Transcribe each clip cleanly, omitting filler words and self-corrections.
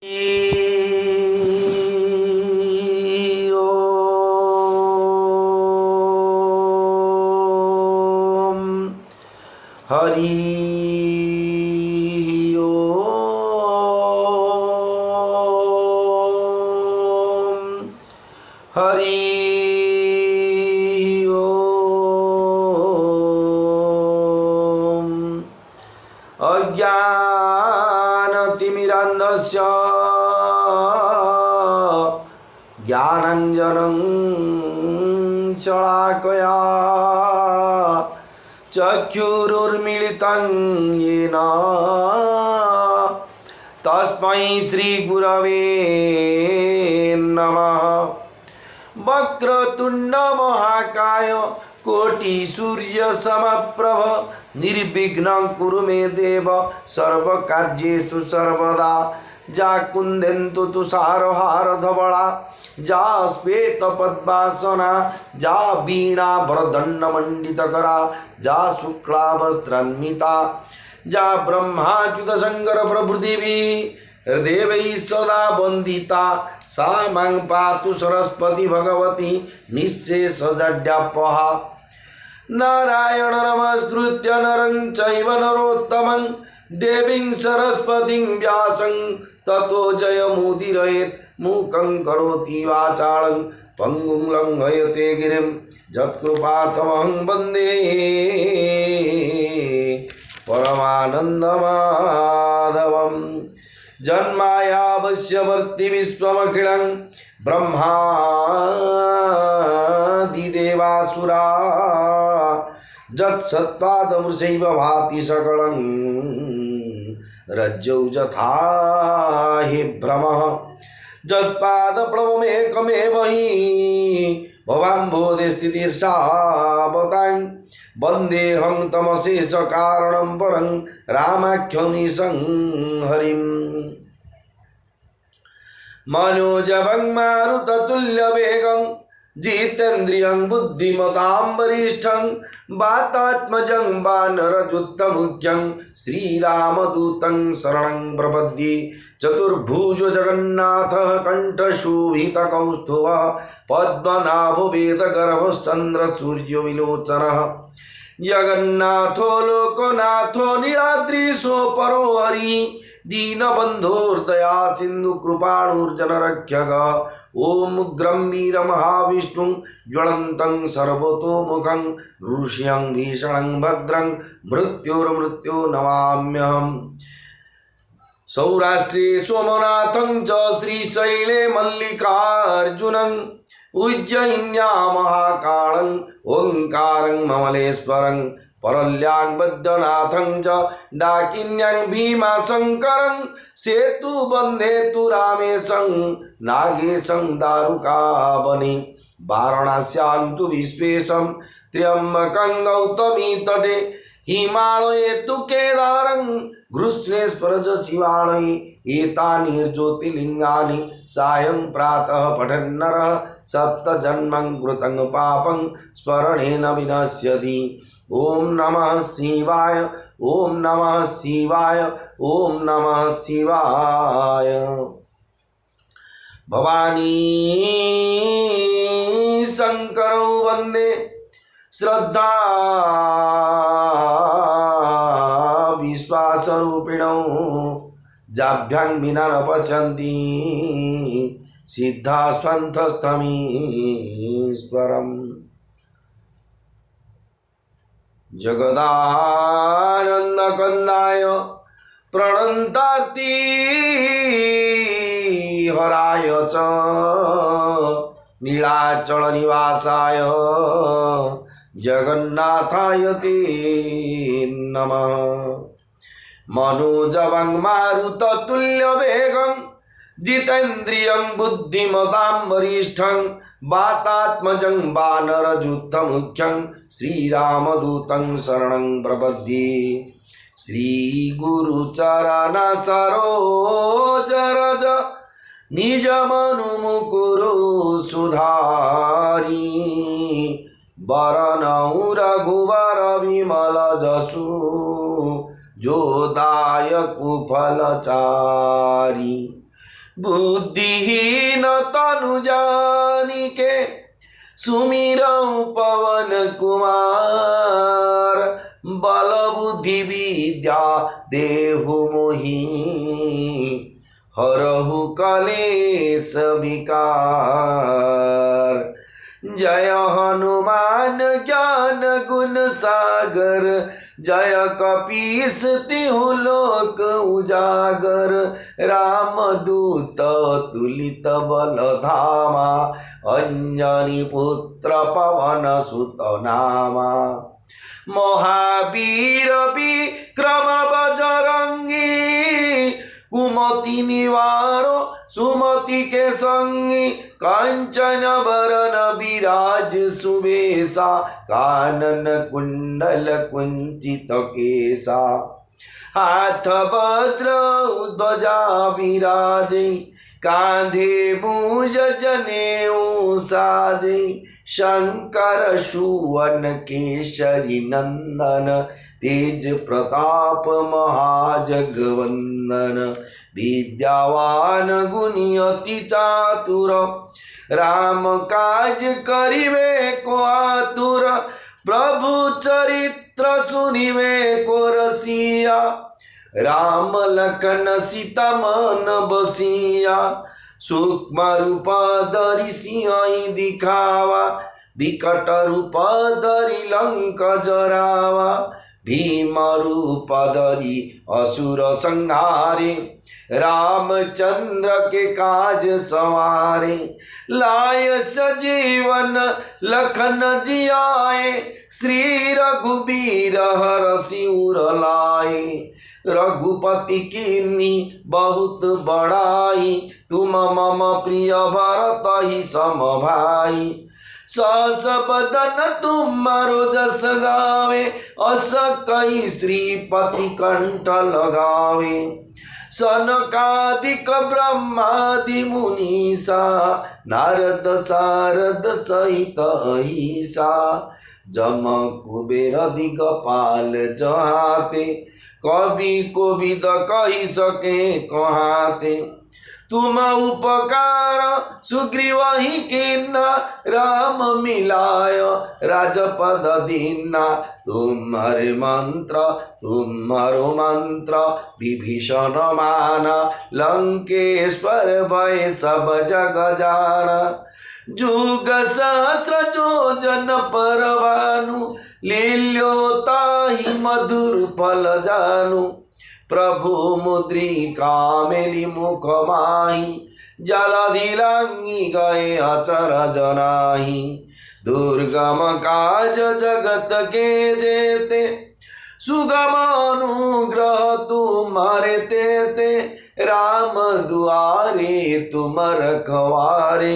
हरि ओम हरि ओम अज्ञानतिमिरान्धस्य ज्ञानाञ्जनं शलाकया चक्षुरुन्मीलितं येन तस्मै श्रीगुरवे नमः। वक्रतुण्ड महाकाय कोटिसूर्यसमप्रभ निर्विघ्नं कुरु मे देव सर्वकार्येषु सर्वदा। जा कुन्देन्दु तुषारहारधवला जा श्वेतपद्मासना जा वीणाभरदण्डमण्डितकरा जा शुक्लावस्त्रान्विता जा ब्रह्माच्युतशङ्कर प्रभृतिभिः देवैः सदा वन्दिता सा मां पातु सरस्वती भगवती निःशेषजाड्यापहा। नारायण नमस्कृत्य नरं चैव नरोत्तमं देवीं सरस्वतीं व्यासं ततो जयमुदीरयेत्। मूकं करोति वाचालं पङ्गुं लङ्घयते गिरिं यत्कृपातमहं वन्दे परमानन्दमाधवम्। जन्मायावस्यवर्ति विश्वमखिलं ब्रह्मादिदेवासुरा यत्सत्पादमृषैव भाति सकलं रज्जौ यथा हि भ्रमः यत्पादप्लवमेकमेव हि भवाम्भोधे स्थितिर्षावतां वन्देऽहं तमशेषकारणं परं रामाख्यमीशं हरिम्। मनोजवं मारुततुल्यवेगं जितेन्द्रियं बुद्धिमतां वरिष्ठं वातात्मजं वानरयुद्धमुख्यं श्रीरामदूतं शरणं प्रपद्ये। चतुर्भुजो जगन्नाथः कण्ठशोभितकौस्तुभः पद्मनाभो वेदगर्भश्चन्द्रसूर्यविलोचनः। जगन्नाथो लोकनाथो नीलाद्रीशो परो हरिः दीनबन्धोर्दया सिन्धु कृपाणुर्जनरक्षकः। ॐ उग्रं वीरमहाविष्णुं ज्वलन्तं सर्वतोमुखं ऋष्यं भीषणं भद्रं मृत्योर्मृत्यो नमाम्यहम्। सौराष्ट्रे सोमनाथं च श्रीशैले मल्लिकार्जुनं उज्जयिन्यां महाकालं ओंकारं ममलेश्वरं परल्यां बद्धनाथं च डाकिन्यां भीमाशंकरं सेतुबन्धे तु रामेशं नागेशं दारुकावने वाराणस्यां तु विश्वेशं त्र्यम्बकं गौतमी तटे हिमालये तु केदारं घृष्णेश्वर च शिवालये एतानि ज्योतिर्लिङ्गानि सायं प्रातः पठन्नरः सप्तजन्मं कृतं पापं स्मरणेन विनश्यति। ॐ नमः शिवाय ॐ नमः शिवाय ॐ नमः शिवाय। भवानी शङ्करौ वन्दे श्रद्धा विश्वासरूपिणौ जाभ्यां विना न पश्यन्ति सिद्धास्पन्थस्थमीश्वरम्। जगदानन्दकन्दाय प्रणन्तार्ति हराय च नीलाचलनिवासाय जगन्नाथाय ते नमः। मनोजवं मारुततुल्यवेगं जितेन्द्रियं बुद्धिमतां वरिष्ठं वातात्मजं वानरयुद्धमुख्यं श्रीरामदूतं शरणं प्रपद्ये। श्रीगुरुचरण सरोज रज निजमनुमुकुरु सुधारी वरनौ रघुवर विमल जसु जोदायक फलचारी। बुद्धिहीन तनु जानिके सुमिरौ पवन कुमार। बल बुद्धि विद्या देहु मोहि हरहु कलेश विकार। जय हनुमान ज्ञान गुण सागर जय कपीस तिहु लोक उजागर। रामदूत तुलित बल धामा अंजनी पुत्र पवन सुत नामा। महावीर विक्रम बजरंगी कुमति निवारो सुमति के संगी। कांचन वरन विराज सुबेसा कानन कुंडल कुंचित केसा। हाथ वज्र ध्वजा विराजे कांधे मूज जनेऊ साजे। शंकर सुवन केशरी नंदन तेज प्रताप महाजगवंदन। विद्यावान गुणी अति चातुर राम काज करिवे को आतुर। प्रभु चरित्र सुनिवे को रसिया राम लखन सीता मन बसिया। सूक्ष्म रूप धरि सिंह दिखावा विकट रूप धरि लंक जरावा। भीम रूप धरि असुर संहारे रामचंद्र के काज सवारे। लाय सजीवन लखन जियाए श्री रघुबीर हरषि उर लाए। रघुपति कीन्ही बहुत बड़ाई तुम मम प्रिय भरत ही सम भाई। सहस बदन तुम्हारो जस गावे अस कई श्रीपति कंठ लगावे। सनकादिक ब्रह्मादि मुनीसा नारद सारद सहित अहिसा। जम कुबेर दिगपाल जहाते कवि कोविद कही सके कहाते। तुम उपकार सुग्रीव ही कीन्हा राम मिलाय राजपद दीन्हा। तुम्हारे मंत्र विभीषण माना लंकेश्वर भय सब जग जाना। जुग सहस्र जो जन पर भानु लील्योताहि मधुर फल जानु। प्रभु मुद्रिका मेली मुख माही जलधि लांगी गए अचर जनाही। दुर्गम काज जगत के जेते सुगम अनुग्रह तुम्हारे तेते। राम दुआरे तुम रखवारे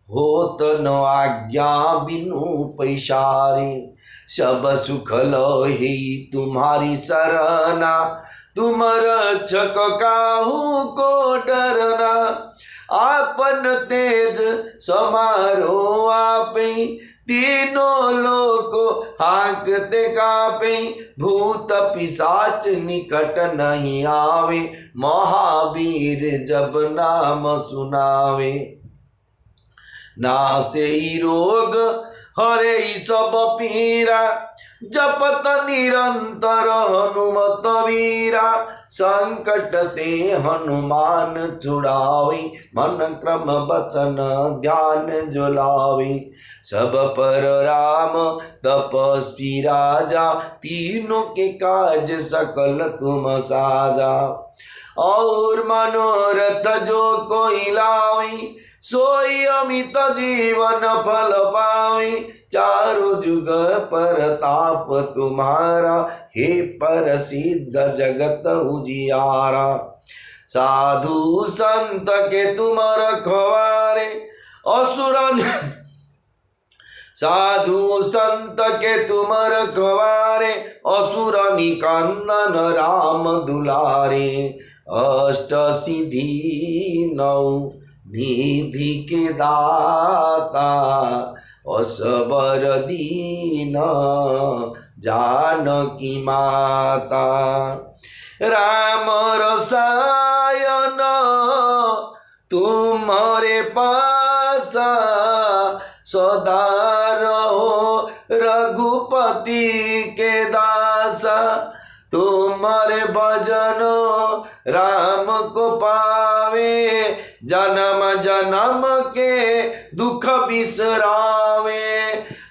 होत न आज्ञा बिनु पैसारे। सब सुख लहे तुम्हारी सरना तुम रक्षक काहू को डरना। आपन तेज समारो आपे तीनों लोक हांकते कापे। भूत पिशाच निकट नहीं आवे महावीर जब नाम सुनावे। नासे रोग हरे सब पीरा जपत निरंतर हनुमत वीरा। संकट ते हनुमान छुड़ावे मन क्रम वचन ध्यान जुलावे। सब पर राम तपस्वी राजा तीनों के काज सकल तुम साजा। और मनोरथ जो कोई लावे सोई अमित जीवन फल पावे। चारों जुग पर ताप तुम्हारा हे प्रसिद्ध जगत उजियारा। साधु संत के तुम रखवारे असुर साधु संत के तुम रखवारे। असुर निकंदन राम दुलारे। अष्ट सिद्धि नौ निधि के दाता असबर दीन जानकी माता। राम रसायन तुम्हारे पास सदा रहो रघुपति के दासा। तुम्हारे भजन राम को पावे, जन्म जन्म के दुख बिसरावे।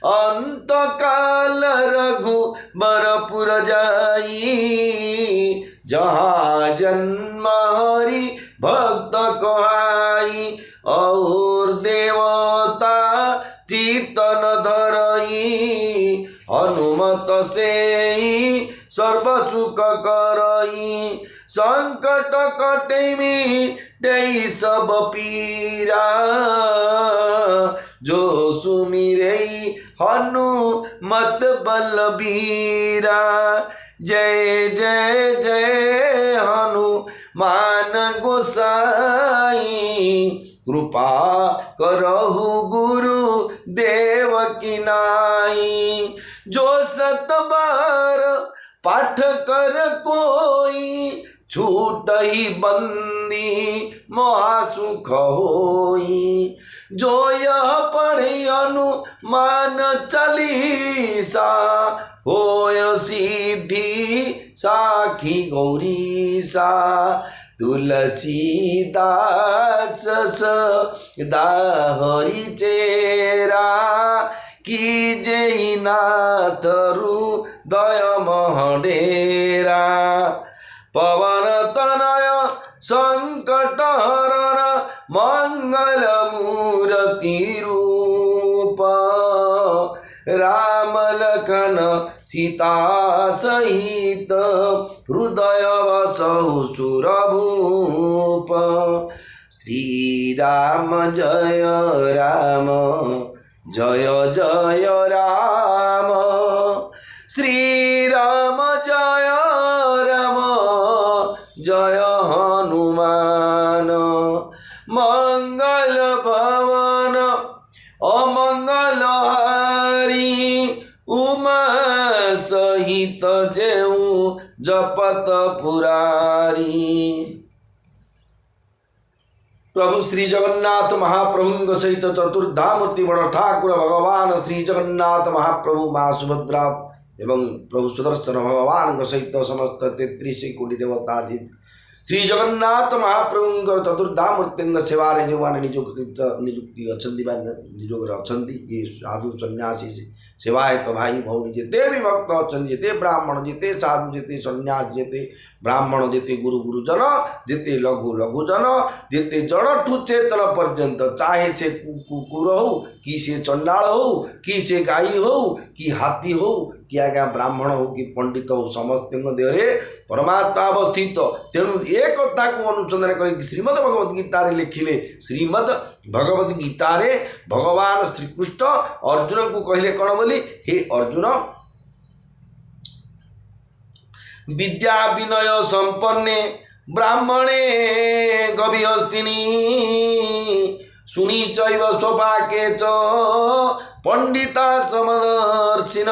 अंत काल रघुबरपुर जाई, जहाँ जन्म हरि भक्त कहाई। और देवता चितन धरई, हनुमत से सर्व सुख करई। संकट कटे मिटई सब पीरा, जो सुमिरै हनुमत बलबीरा। जय जय जय हनुमान गोसाई, कृपा करहु गुरु देव की नाई। जो 7 बार पाठ कर कोई, छूटई बंदी महासुख होई। जो यह पढ़े हनुमान चालीसा, होय सिद्धि साखी गौरीसा। तुलसीदास सदा हरि चेरा, कीजे नाथ हृदय महडेरा। पवन तनय संकट हरण, मंगल मूर्ति रूप। राम लखन सीता सहित, हृदय बसहु सुरभूप। श्री राम जय राम, जय जय राम। श्री राम जय राम, जय हनुमान। मंगल भवन अमंगल हारी, उमा सहित जेऊ जपत पुरारी। प्रभु श्री जगन्नाथ महाप्रभु सहित चतुर्धामूर्ति बड़ ठाकुर भगवान श्री जगन्नाथ महाप्रभु माँ सुभद्रा एवं प्रभु सुदर्शन भगवान सहित समस्त 33 कोटि देवता जित श्री जगन्नाथ महाप्रभु चतुर्धामूर्ति सेवारे जो मैंने निजुक्ति अच्छा निजोग अच्छा ये साधु सन्यासी सेवाए तो भाई भौणी जिते भी भक्त अच्छा जिते ब्राह्मण जिते साधु जिते सन्यास जिते ब्राह्मण जिते गुरु गुरुजन जिते लघु लघुजन जिते जड़ठू चेतन पर्यंत चाहे से कुकुर हो कि से चंडाल हो कि से गाई हो कि हाथी हो कि आज्ञा ब्राह्मण हो कि पंडित हो समस्त देहरे परमात्मा अवस्थित। तेणु एक कथा को अनुसंधान कर श्रीमद भगवद गीता लिखिले श्रीमद भगवद गीता भगवान श्रीकृष्ण अर्जुन को कहले कौन बोली हे अर्जुन विद्या विनय संपन्ने ब्राह्मणे गविहस्तिनी सुनी चैव स्वपाके च पंडिता समदर्शिन।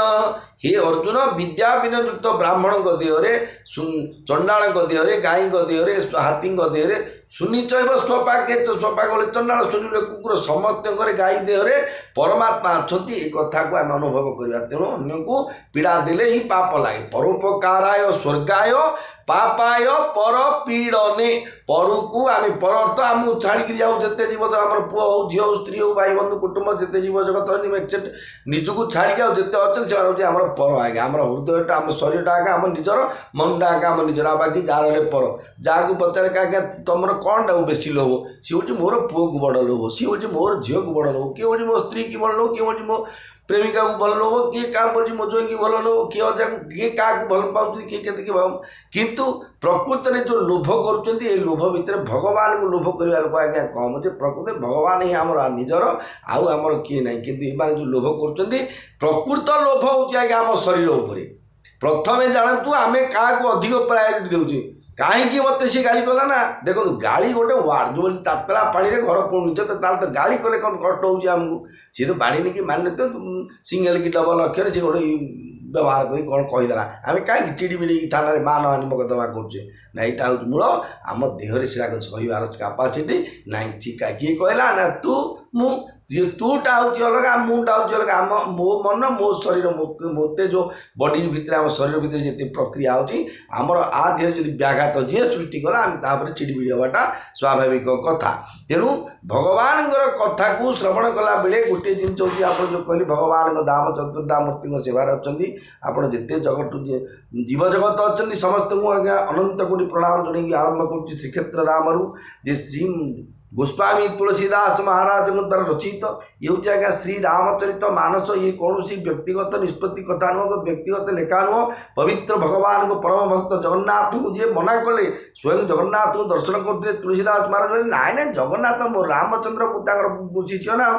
हे अर्जुन विद्या विनय युक्त ब्राह्मण देहरे चंडाल देहरे गाई देहरे हाथी देहरे सुनी चैव स्वपाके च स्वपाक बोले चंडाल सुनिले कुकुर समस्त गाई देहरे परमात्मा अच्छा ये कथा को आम अनुभव करवा। तेणु अन्य को पीड़ा देले ही पाप लगे। परोपकाराय स्वर्गाय पापाय पर पीड़ने पर को आम पर अर्थ आम छाड़ी जाऊ जिते जीव आम पुओ हो झी हो स्त्री हो भाई बंधु कुटुंब जिते जीव जगत निजक छाड़ी जाऊ जिते अच्छे से आम पर आज्ञा आम हृदयटा आम शरीरटा आगे आम निजर मनटा आगे आम निजर आ बाकी जार पर जहाँ पचारे आज्ञा तुम कौन टा बेसी लोभ सी हूँ मोर पुओ को बड़ लोभ सी हूँ मोर झील को बड़ लोभ किए हूँ मो स्त्री की बड़ लोभ किए हूँ मो प्रेमिका को भल लोभ किए क्या बोली मो जोई की भल लोभ किए अजा को किए क्या भल पाँच किए के भाव किंतु प्रकृत में जो लोभ कर लोभ भितर भगवान को लोभ करने लोक आज्ञा कम जे प्रकृत भगवान ही आम निजर आउ आमर किए ना कि जो लोभ कर प्रकृत लोभ हूँ आज्ञा आम शरीर उपर प्रथम जानतु आम क्या अधिक प्रायोरिटी देचे कहीं मत सी गाड़ी कला ना देखो गाड़ी गोटे वार्ड जो तातला पानी रे घर पड़ुच तो गाड़ी कले कौन कष्ट होमको सी तो बाड़ी नहीं कि मान तो सिंगल कि डबल अक्षर सी गोटे व्यवहार करी कौन कहीदेला आम कहीं चिड़ी मिड़ी थाना मान हानि मकदमा करुचे ना यहाँ हूँ मूल आम देहरे से कहबार कैपासीटी ना किए कहला ना तू मु तूटा हूँ अलग मुटा हूँ अलग आम मो मन मो शरीर मत जो बॉडी भितर आम शरीर भितर जिते प्रक्रिया होमर आ देह जब व्याघात जी सृष्टि कला आम चिड़मिड़ी हवाटा स्वाभाविक कथा तेणु भगवान कथा को श्रवण कला बेले गोटे जिन आप जो कहली भगवान दाम चतुर्धामूर्ति सेवार अच्छा आपड़ जिते जगत जीव जगत अच्छा समस्त को आज्ञा अनंत कोटि प्रणाम जन आरंभ कर श्रीक्षेत्र धाम जे श्री गोस्वामी तुलसीदास महाराज द्वारा रचित ये हूँ आज्ञा श्री रामचरित मानस ये कौन व्यक्तिगत निष्पत्ति कथा नुह व्यक्तिगत लेखा नुह पवित्र भगवान को परम भक्त जगन्नाथ को जी मना कले स्वयं जगन्नाथ को दर्शन करते तुलसीदास महाराज नाई ना जगन्नाथ मो रामचंद्र मुझे शिष्य ना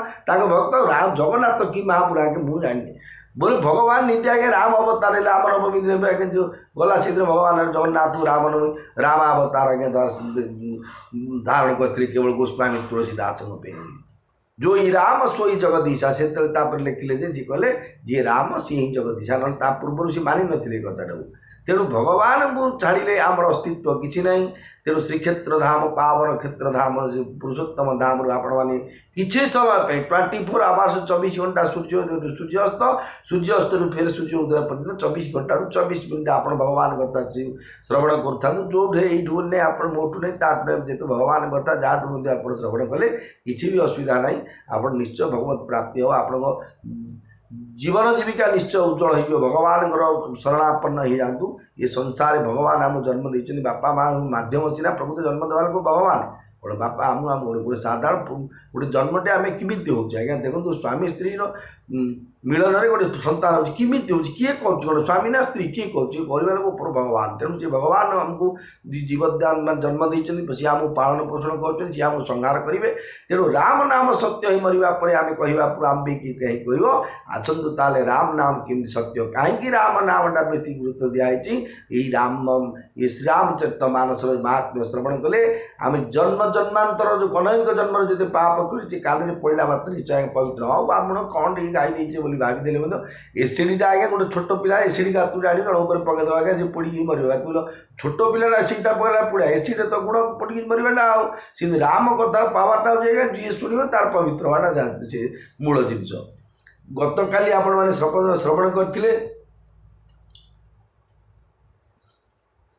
भक्त राम जगन्नाथ कि महापुरा के मुझे जानी बोले भगवान नीति आगे राम अवतार राम नवमी आगे जो गला से भगवान जगन्नाथ राम नवमी राम अवतार आगे धारण करते केवल गोस्वामी तुलसीदास जो ही राम सोई जगदीशा से लिखिले जी कहले जी राम सी ही जगदीशा ना पूर्व से मानि नथिले कथाटा तेणु भगवान को छाड़िले आमर अस्तित्व किसी ना तेणु श्रीक्षेत्र धाम पावन क्षेत्र धाम पुरुषोत्तम धाम आपण मैंने किसी समय 24 आवर्स 24 घंटा सूर्यास्त सूर्यास्त फिर सूर्य उदय पर्यटन 24 घंटा 24 मिनट आप भगवान कथा श्रवण करता जो ये आप मोटू नहीं ताठू जेहतु भगवान कथा जहाँ आप श्रवण कले किसी भी असुविधा ना आप निश्चय भगवत प्राप्ति हो आप जीवन जीविका निश्चय उज्जवल हो भगवान शरणापन्न हो जातु ये संसार भगवान आम जन्म देते बापा माँ मध्यम सीना प्रकृति जन्म देवा को भगवान गोटे बापा आम आम गोटे साधारण गोटे जन्मटे आम किमी हो देखो स्वामी स्त्री मिलन में गोटे सन्तान हो किमी हो किए कर स्वामी ना स्त्री किए कर ऊपर भगवान तेणु से भगवान आमको जीवदान जन्म देते सी आम पालन पोषण कर सी आम संहार करेंगे तेणु राम नाम सत्य ही मरवा पर आम कह आम भी कहीं कह आसतु ताले राम नाम केमती सत्य कहीं राम नामटा बेस गुरुत्व दिखाई राम ये श्रीरामचरित मानस महात्म्य श्रवण कले आम जन्म जन्मांतर जो कनक जन्म जिते पाप कर कान में पड़ा मात्र निश्चय पवित्र हाँ ब्राह्मण कौन टी गाई देचे भावीदे एसीडीटा आगे गोटे छोट पिला एसीडी गातुटा आनी गण उपर पकईद आगे से पड़ी मर छोट पिला एसीडा पड़ा पड़ा एसीड तो गुण पड़ी मरवाटा सी राम कथा पावरटा हो जी शुण तार पवित्र हवाटा जानते से मूल जिनस गत काली आपण मैंने श्रवण करते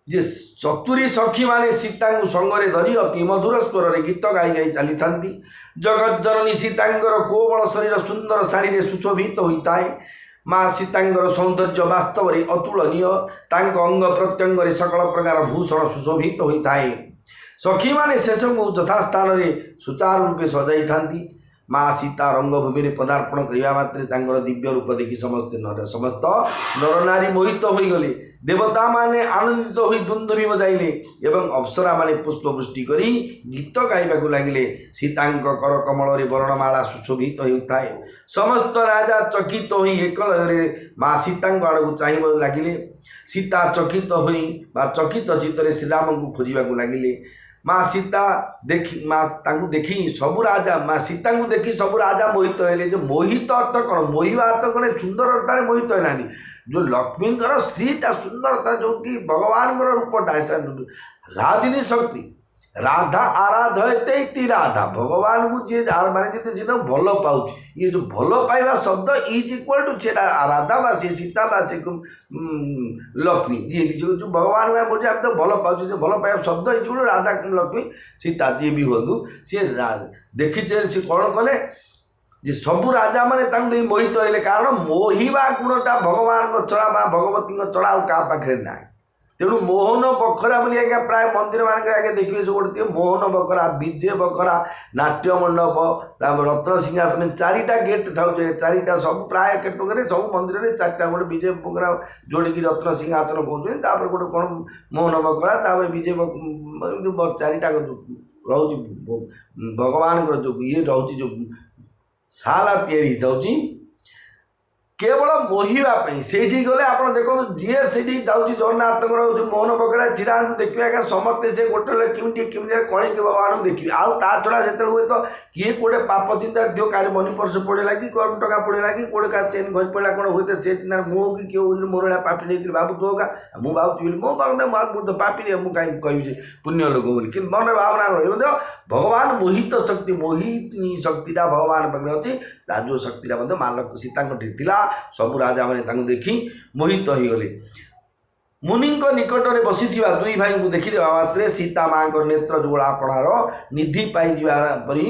जे चतुरी सखी माने सीता संगे धरी अति मधुर स्वर गीत गाई गाई चली था जगत जननी सीतांगर कोमल शरीर सुंदर शाढ़ी सुशोभित होता है माँ सीतांगर सौंदर्य वास्तव में अतुलनीय अंग प्रत्यंग सकल प्रकार भूषण सुशोभित होता है सखी माने शेष को यथास्थान सुचारू रूपे सजाई था माँ सीता रंगभूमि में पदार्पण करने मात्र दिव्य रूप देखी समस्त नर नारी मोहित हो गले देवता माने आनंदित हो दुंदुभी बजाइले एवं अप्सरा माने पुष्पवृष्टि करी गीत गाइबा लगिले सीतांक कर कमल वर्णमाला सुशोभित होता है समस्त राजा चकित हो एकलय माँ सीता आड़ चाहब लगिले सीता चकित हो चकित चित्त श्रीराम को खोजा लगिले माँ सीता देखी माँ देखी सबू राजा माँ सीता को देखी सबू राजा मोहित होले जो मोहित अर्थ कौन मोहिबा अर्थ कौन सुंदरता मोहित होना जो लक्ष्मींकर स्त्रीटा सुंदरता जो कि भगवान रूपटा राधिनी शक्ति राधा आराधयते राधा भगवान को जी माने जी भल पाँच ये जो भल पाइबा शब्द इज इक्वल टू से राधा बा से सीता बा से लक्ष्मी जी भी जो भगवान को बोझे आम तो भल पाँच भल पाइबा शब्द इज इक्वल राधा लक्ष्मी सीता जी भी हूँ सी देखीचे सी कौन कले जे सबू राजा मैंने मोहित होले कारण मोहिबा गुणटा भगवान चढ़ा भगवती चढ़ा आ क्या पाखे ना तेणु मोहन बखरा बोली आज्ञा प्राय मंदिर मानक आगे देखिए सब गोटे मोहन बखरा विजय बखरा नाट्य मंडप रत्न सिंहासन चारिटा गेट था चारिटा सब प्राय केटुक सब मंदिर में चार्टा गोटे विजय बखरा जोड़ी रत्न सिंहासन कहते गोटे कौन मोहन बखरा विजय चारिटा रोच भगवान जो ये रोच जो साला तैयारी होती केवल मोहिवाई से गले आप देखो जी से जाऊँगी जगन्नाथ मोहन बगड़ा छिड़ा देखिए आगे समस्ते से गोटे केमी कणी भगवान देखिए आउ ता छड़ा से हुए तो किए कोटे पाप चिंता दियो क्या मनी पर्स पड़ेगा कि कम टका पड़ेगा कि कोटे का चेन घस पड़ा कौन हुए से चिंता मुँह कि किए मोर पापी नहीं भावुत होगा मुझे भावुँ मो बात तो पापी नहीं मुझे कहीं कह पुण्य लोक बोली कि मन भावना रही भगवान मोहित शक्ति मोहिनी शक्तिटा भगवान पाखे अच्छी जो शक्तिटा माँ सीता था सबू राजा मैंने देखी मोहित हो गले मुनि निकट में बसी दुई भाई को देखिदेवा मात्रे सीता माँ नेत्र जोड़ापणार निधि पाई परी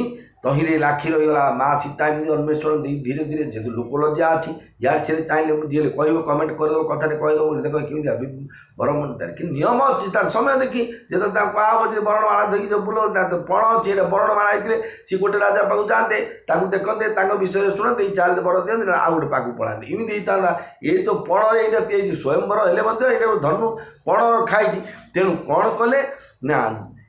तहिरे लाखी रहीगला माँ सीता एमती अन्वेषण धीरे धीरे जेहतु लोक लज्जा अच्छी यार से चाहिए जी कह कमेंट करदेव कथा कहीदेव देख केमी बरम कि नियम अच्छी तार समय देखी जो कह बरणमाला देखी जो बुल पण अच्छी बरणमाला होते सी गोटे राजा पाक जाते देखते विषय शुणते चाल बर दिखते आउ गोटे पाक पढ़ाते इमती होता ये तो पण ये स्वयंवर हेल्ले धनु पण खाई तेणु कौन कले ना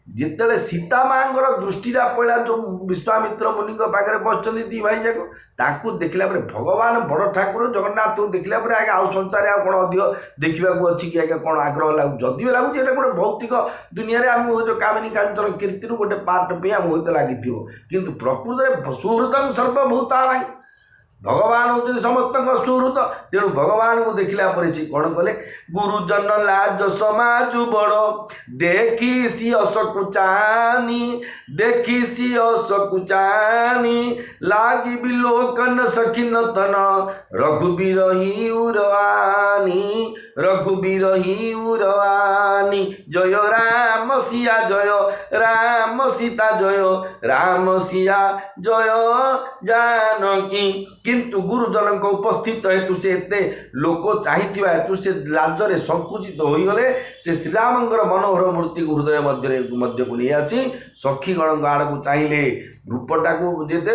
जिते सीता माँ दृष्टिटा पड़ा जो विश्वामित्र मुनि पाखे बस दी भाई जाक देखला भगवान बड़ ठाकुर जगन्नाथ को देखला आगे आउ संसार कौन अधिक देखा अच्छी कि आगे कौन आग्रह लगुच जदि भी लगुच गोटे भौतिक दुनिया आम जो कामिनी कांचन कीर्ति गोटे पार्ट पे आम होते लगी किंतु प्रकृत सुहृदं सर्वभूतानां भगवान हूँ समस्त सुहृद तेणु भगवान को देखला सी कौन कले गुरुजन लाज समाज बड़ देखी सी असकुचानी देखी सी असकुचानी लागी बिलोकन सखी नतन रघुबीर ही उरवानी रघुबीर ही उरवानी जय राम सिया जय राम सीता जय राम सिया जय जानकी किंतु गुरुजन उपस्थित हेतु से एते लोक चाहिए हेतु से लाजरे संकुचित हो गले से श्रीरामंकर मनोहर मूर्ति को हृदय मध्य को नहीं आसी सखीगण आड़ को चाहिए रूपटा को जेते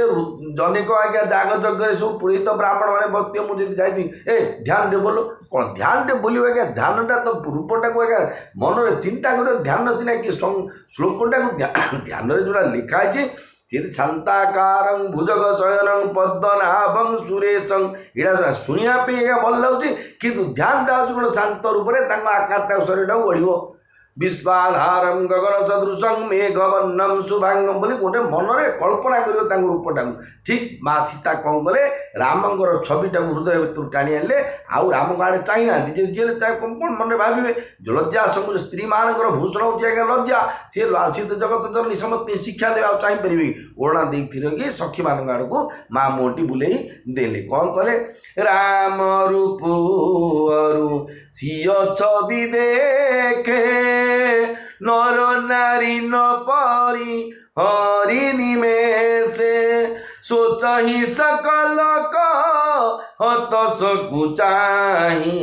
जनेक आज्ञा जाग यज्ञ सब पुरोहित ब्राह्मण मैंने भक्ति मुझे जाती ए ध्यान दे बोलो कौन ध्यान दे बोलो आज्ञा ध्यानटा तो रूपटा को आज्ञा मन चिंता कर ध्यान अच्छी ना कि श्लोकटा को ध्यान जोड़ा लिखाई शांताकारं भुजग शयनं पद्मनाभं सुरेशं यहाँ शुणा भल लगे किंतु ध्यान कौन शांत रूप से आकार शरीर बढ़ो विश्वाधारं गगन सदृशं मेघवर्णं शुभांगम बोली गोटे मन में कल्पना कर रूपटा ठीक माँ सीता कौन कले रामंकर छविटा हृदय भर टाणी आने आउ राम को आड़े चाहिए जी कौन मन भावे जो लज्जा सब स्त्री मान भूषण हो लज्जा सी तो जगत जननी समस्त शिक्षा देवा चाहिए ओढ़ना देखी सखी मान आड़ को माँ मोटी बुले देले कौन कले राम रूप सिय छवि देखे नर नारी न परी हरि निमेषे सोच ही सकल हत सकुचाही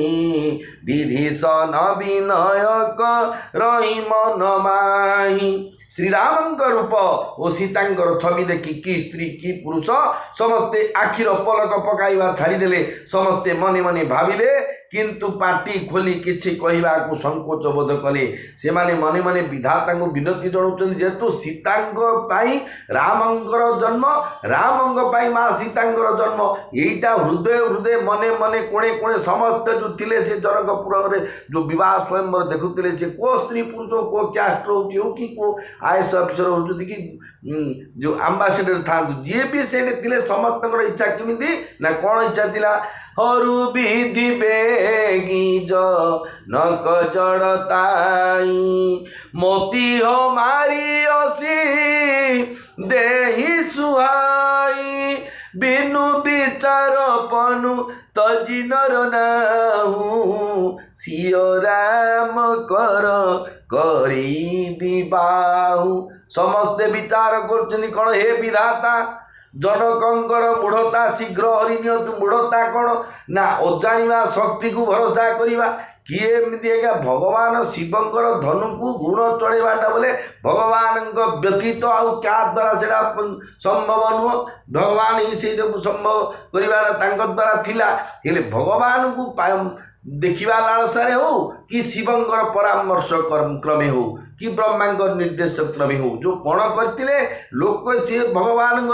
विधीषण विनयक रही मन माही श्रीराम रूप और सीता छवि देखी कि स्त्री कि पुरुष समस्ते आखिर पलक पकाइबा छाड़ीदेले समस्ते मने मने भाविले किंतु पाटी खोली किछि कहवा को संकोच बोध कले से माने मने मने विधाता को विनती जनाउछन जेतु सीतांग पाई रामंकर जन्म रामंग पाई माँ सीतांगर जन्म यहीटा हृदय हृदय मने मने कोणे कोणे समस्त जो थिले से जनकपुर रे जो विवाह स्वयंवर देखुले से को स्त्री पुरुष को क्यास्ट हो कि को आईएएस अफिसर हो कि जो आंबासीडर था जी भी से समस्त इच्छा केमी ना कौन इच्छा थिला हरु विधि बेगी नक जड़ताई मोती हो मारी असी देही सुहाई बिनु विचार पनु तजी नर नाहू सियो राम करी विबाहु समस्ते विचार कर कौन हे विधाता जनकंकर मूढ़ता शीघ्र हरि नियंतु मूढ़ता कौन ना अजाणा शक्ति को भरोसा करवा किए एमती आज्ञा भगवान शिवंकर धनु को गुण चढ़ेबाटा बोले भगवान व्यतीत आउ क्या द्वारा से संभव नुह भगवान ही से संभव करवा द्वारा थिला हेले भगवान को देखा लालसारे हो कि शिवंकर परामर्श क्रमे हो कि ब्रह्मांकर निर्देश क्रमे हो जो कौन करते लोक सी भगवान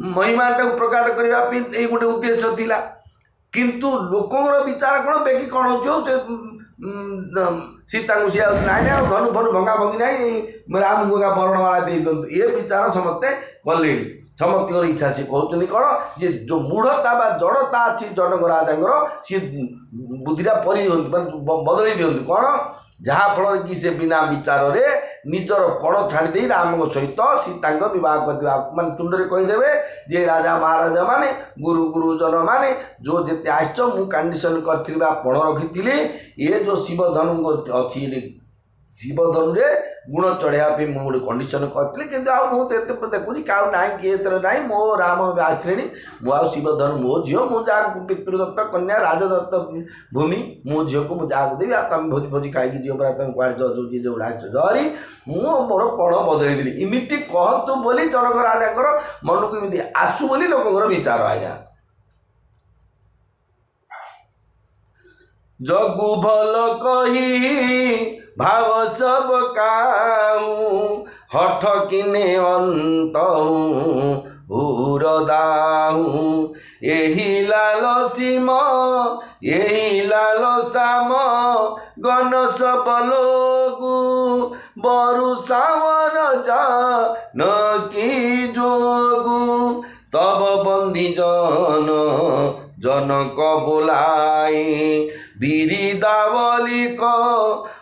महिमाटा प्रकट करने गोटे उद्देश्य थिला କିନ୍ତୁ ଲୋକଙ୍କର ବିଚାର କ'ଣ ବେକି କ'ଣ ହେଉଛି ସୀତାଙ୍କୁ ସିଏ ନାଇଁ ଆଉ ଧନୁ ଫନୁ ଭଙ୍ଗା ଭଙ୍ଗି ନାହିଁ ରାମଙ୍କୁ ଏକା ବରଣମାଳା ଦେଇ ଦିଅନ୍ତୁ ଏ ବିଚାର ସମସ୍ତେ କଲେଣି। ସମସ୍ତଙ୍କର ଇଚ୍ଛା ସିଏ କହୁଛନ୍ତି କ'ଣ ଯେ ଯେଉଁ ମୂଢ଼ତା ବା ଜଡ଼ତା ଅଛି ଜନକ ରାଜାଙ୍କର ସିଏ ବୁଦ୍ଧିଟା ଦିଅନ୍ତୁ ମାନେ ବଦଳେଇ ଦିଅନ୍ତୁ କ'ଣ ଯାହାଫଳରେ କି ସେ ବିନା ବିଚାରରେ ନିଜର ପଣ ଛାଡ଼ି ଦେଇ ରାମଙ୍କ ସହିତ ସୀତାଙ୍କ ବିବାହ କରିଦେବା ମାନେ ତୁଣ୍ଡରେ କହିଦେବେ ଯେ ରାଜା ମହାରାଜା ମାନେ ଗୁରୁଜନ ମାନେ ଯେଉଁ ଯେତେ ଆସିଛ ମୁଁ କଣ୍ଡିସନ୍ କରିଥିଲି ବା ପଣ ରଖିଥିଲି ଏ ଯେଉଁ ଶିବଧନୁ ଅଛି ଶିବଧନୁରେ ଗୁଣ ଚଢ଼େଇବା ପାଇଁ ମୁଁ ଗୋଟେ କଣ୍ଡିସନ୍ କରିଥିଲି କିନ୍ତୁ ଆଉ ମୁଁ ତ ଏତେ ଦେଖୁଛି କାଉ ନାହିଁ କିଏ ଏଥିରେ ନାହିଁ ମୋ ରାମ ଆସିଲେଣି ମୁଁ ଆଉ ଶିବଧନୁ ମୋ ଝିଅ ମୁଁ ଯାହାକୁ ପିତୃଦତ୍ତ କନ୍ୟା ରାଜଦତ୍ତ ଭୂମି ମୋ ଝିଅକୁ ମୁଁ ଯାହାକୁ ଦେବି ଆଉ ତମେ ଭୋଜି ଭୋଜି ଖାଇକି ଝିଅ ପରା ତମେ କୁଆଡ଼େ ଯିଏ ଯେଉଁ ରାଜ୍ୟ ଧରି ମୁଁ ମୋର ପଣ ବଦଳେଇ ଦେଲି ଏମିତି କହନ୍ତୁ ବୋଲି ଜନକ ରାଜାଙ୍କର ମନକୁ ଏମିତି ଆସୁ ବୋଲି ଲୋକଙ୍କର ବିଚାର ଆଜ୍ଞା। ଜଗୁ ଭଲ କହି ଭାବ ସବ କାଉଁ ହଠ କିନେ ଅନ୍ତ ଉରଦାଉଁ ଏହି ଲାଲ ସୀମ ଏହି ଲାଲ ଶ୍ୟାମ ଗଣ ସବଲୋଗୁ ବରୁ ସାମର ଜାନକୀ ଯୋଗୁ তব বন্দী জনক বোলাই বিরিদাবলিক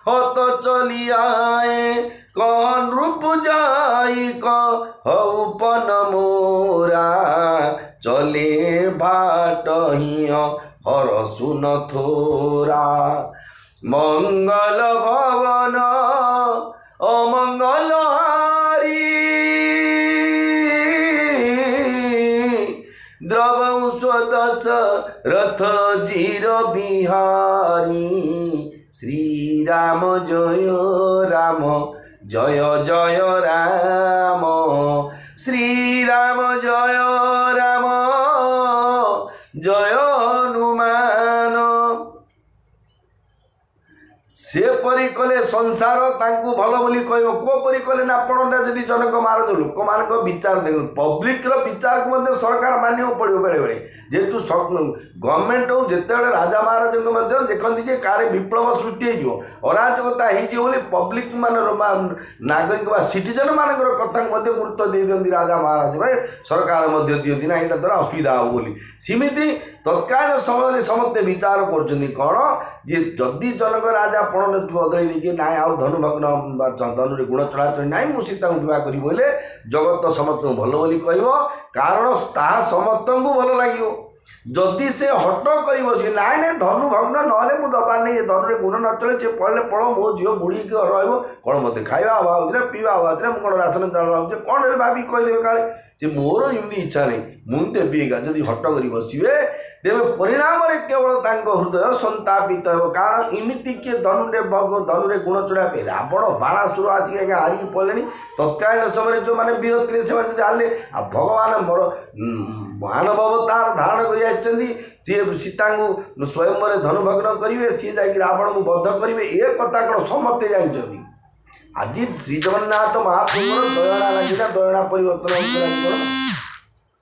হত চলিয়ায় কন রূপ যাই কৌপন মোরা চলে ভাটহিয় হর সুন থোরা মঙ্গল ভবন অমঙ্গল দ্রবৌ স্বদশ রথ জির বিহারী শ্রীরাম জয় রাম জয় জয় রাম শ্রীরাম জয় রাম জয় হনুমান ସେପରି କଲେ ସଂସାର ତାଙ୍କୁ ଭଲ ବୋଲି କହିବ କୋପରି କଲେ ନା ଆପଣଟା ଯଦି ଜନକ ମହାରାଜ ଲୋକମାନଙ୍କ ବିଚାର ଦେଖନ୍ତୁ ପବ୍ଲିକର ବିଚାରକୁ ମଧ୍ୟ ସରକାର ମାନିବାକୁ ପଡ଼ିବ ବେଳେବେଳେ ଯେହେତୁ ଗଭର୍ଣ୍ଣମେଣ୍ଟ ହଉ ଯେତେବେଳେ ରାଜା ମହାରାଜଙ୍କ ମଧ୍ୟ ଦେଖନ୍ତି ଯେ କାରେ ବିପ୍ଳବ ସୃଷ୍ଟି ହେଇଯିବ ଅରାଜକତା ହେଇଯିବ ବୋଲି ପବ୍ଲିକ ମାନର ନାଗରିକ ବା ସିଟିଜେନ୍ ମାନଙ୍କର କଥାକୁ ମଧ୍ୟ ଗୁରୁତ୍ୱ ଦେଇ ଦିଅନ୍ତି ରାଜା ମହାରାଜ ଭାଇ ସରକାର ମଧ୍ୟ ଦିଅନ୍ତି ନା ଏଇଟା ଦ୍ୱାରା ଅସୁବିଧା ହେବ ବୋଲି ସେମିତି ତତ୍କାଳୀନ ସମୟରେ ସମସ୍ତେ ବିଚାର କରୁଛନ୍ତି କ'ଣ ଯେ ଯଦି ଜନକ ରାଜା ପଣ ବଦଳେଇ ଦେଇକି ନାଇଁ ଆଉ ଧନୁଭଗ୍ନ ବା ଧନୁରେ ଗୁଣ ଚଳାଚଳି ନାହିଁ ମୁଁ ସୀତାଙ୍କୁ ବିବାହ କରିବି ବୋଇଲେ ଜଗତ ସମସ୍ତଙ୍କୁ ଭଲ ବୋଲି କହିବ କାରଣ ତାହା ସମସ୍ତଙ୍କୁ ଭଲ ଲାଗିବ। ଯଦି ସେ ହଟ କରିବ ସେ ନାଇଁ ନାଇଁ ଧନୁ ଭଗ୍ନ ନହେଲେ ମୁଁ ଦବାର ନାହିଁ ଏ ଧନୁରେ ଗୁଣ ନ ଚଳେ ସେ ପଢ଼ିଲେ ପଢ଼ ମୋ ଝିଅ ବୁଢ଼ୀକି ରହିବ କ'ଣ ମୋତେ ଖାଇବା ଅଭାବ ହଉଥିଲେ ପିଇବା ଅଭାବ ହଉଥିଲେ ମୁଁ କ'ଣ ରାସନ ଚାଉଳ ହେଉଛି କ'ଣ ହେଲେ ଭାବିକି କହିଦେବେ କାଳେ ଯେ ମୋର ଏମିତି ଇଚ୍ଛା ନାହିଁ ମୁଁ ଦେବି ଏକା ଯଦି ହଟ କରି ବସିବେ ତେବେ ପରିଣାମରେ କେବଳ ତାଙ୍କ ହୃଦୟ ସନ୍ତାପିତ ହେବ କାରଣ ଏମିତି କିଏ ଧନୁରେ ଗୁଣ ଚଢ଼ିବା ପାଇଁ ରାବଣ ବାଣାସୁର ଆସିକି ଆଜ୍ଞା ହାରିକି ପଡ଼ିଲେଣି ତତ୍କାଳୀନ ସମୟରେ ଯେଉଁମାନେ ବୀର ଥିଲେ ସେମାନେ ଯଦି ହାରିଲେ ଆଉ ଭଗବାନ ମୋର ମାନବ ଅବତାର ଧାରଣ କରି ଆସିଛନ୍ତି ସିଏ ସୀତାଙ୍କୁ ସ୍ୱୟଂରେ ଧନୁଭଗ୍ନ କରିବେ ସିଏ ଯାଇକି ରାବଣକୁ ବଧ କରିବେ ଏ କଥା କ'ଣ ସମସ୍ତେ ଜାଣିଛନ୍ତି। ଆଜି ଶ୍ରୀ ଜଗନ୍ନାଥ ମହାପ୍ରଭୁଙ୍କର ଦୟଣା ଲାଗିଲା ଦୟଣା ପରିବର୍ତ୍ତନ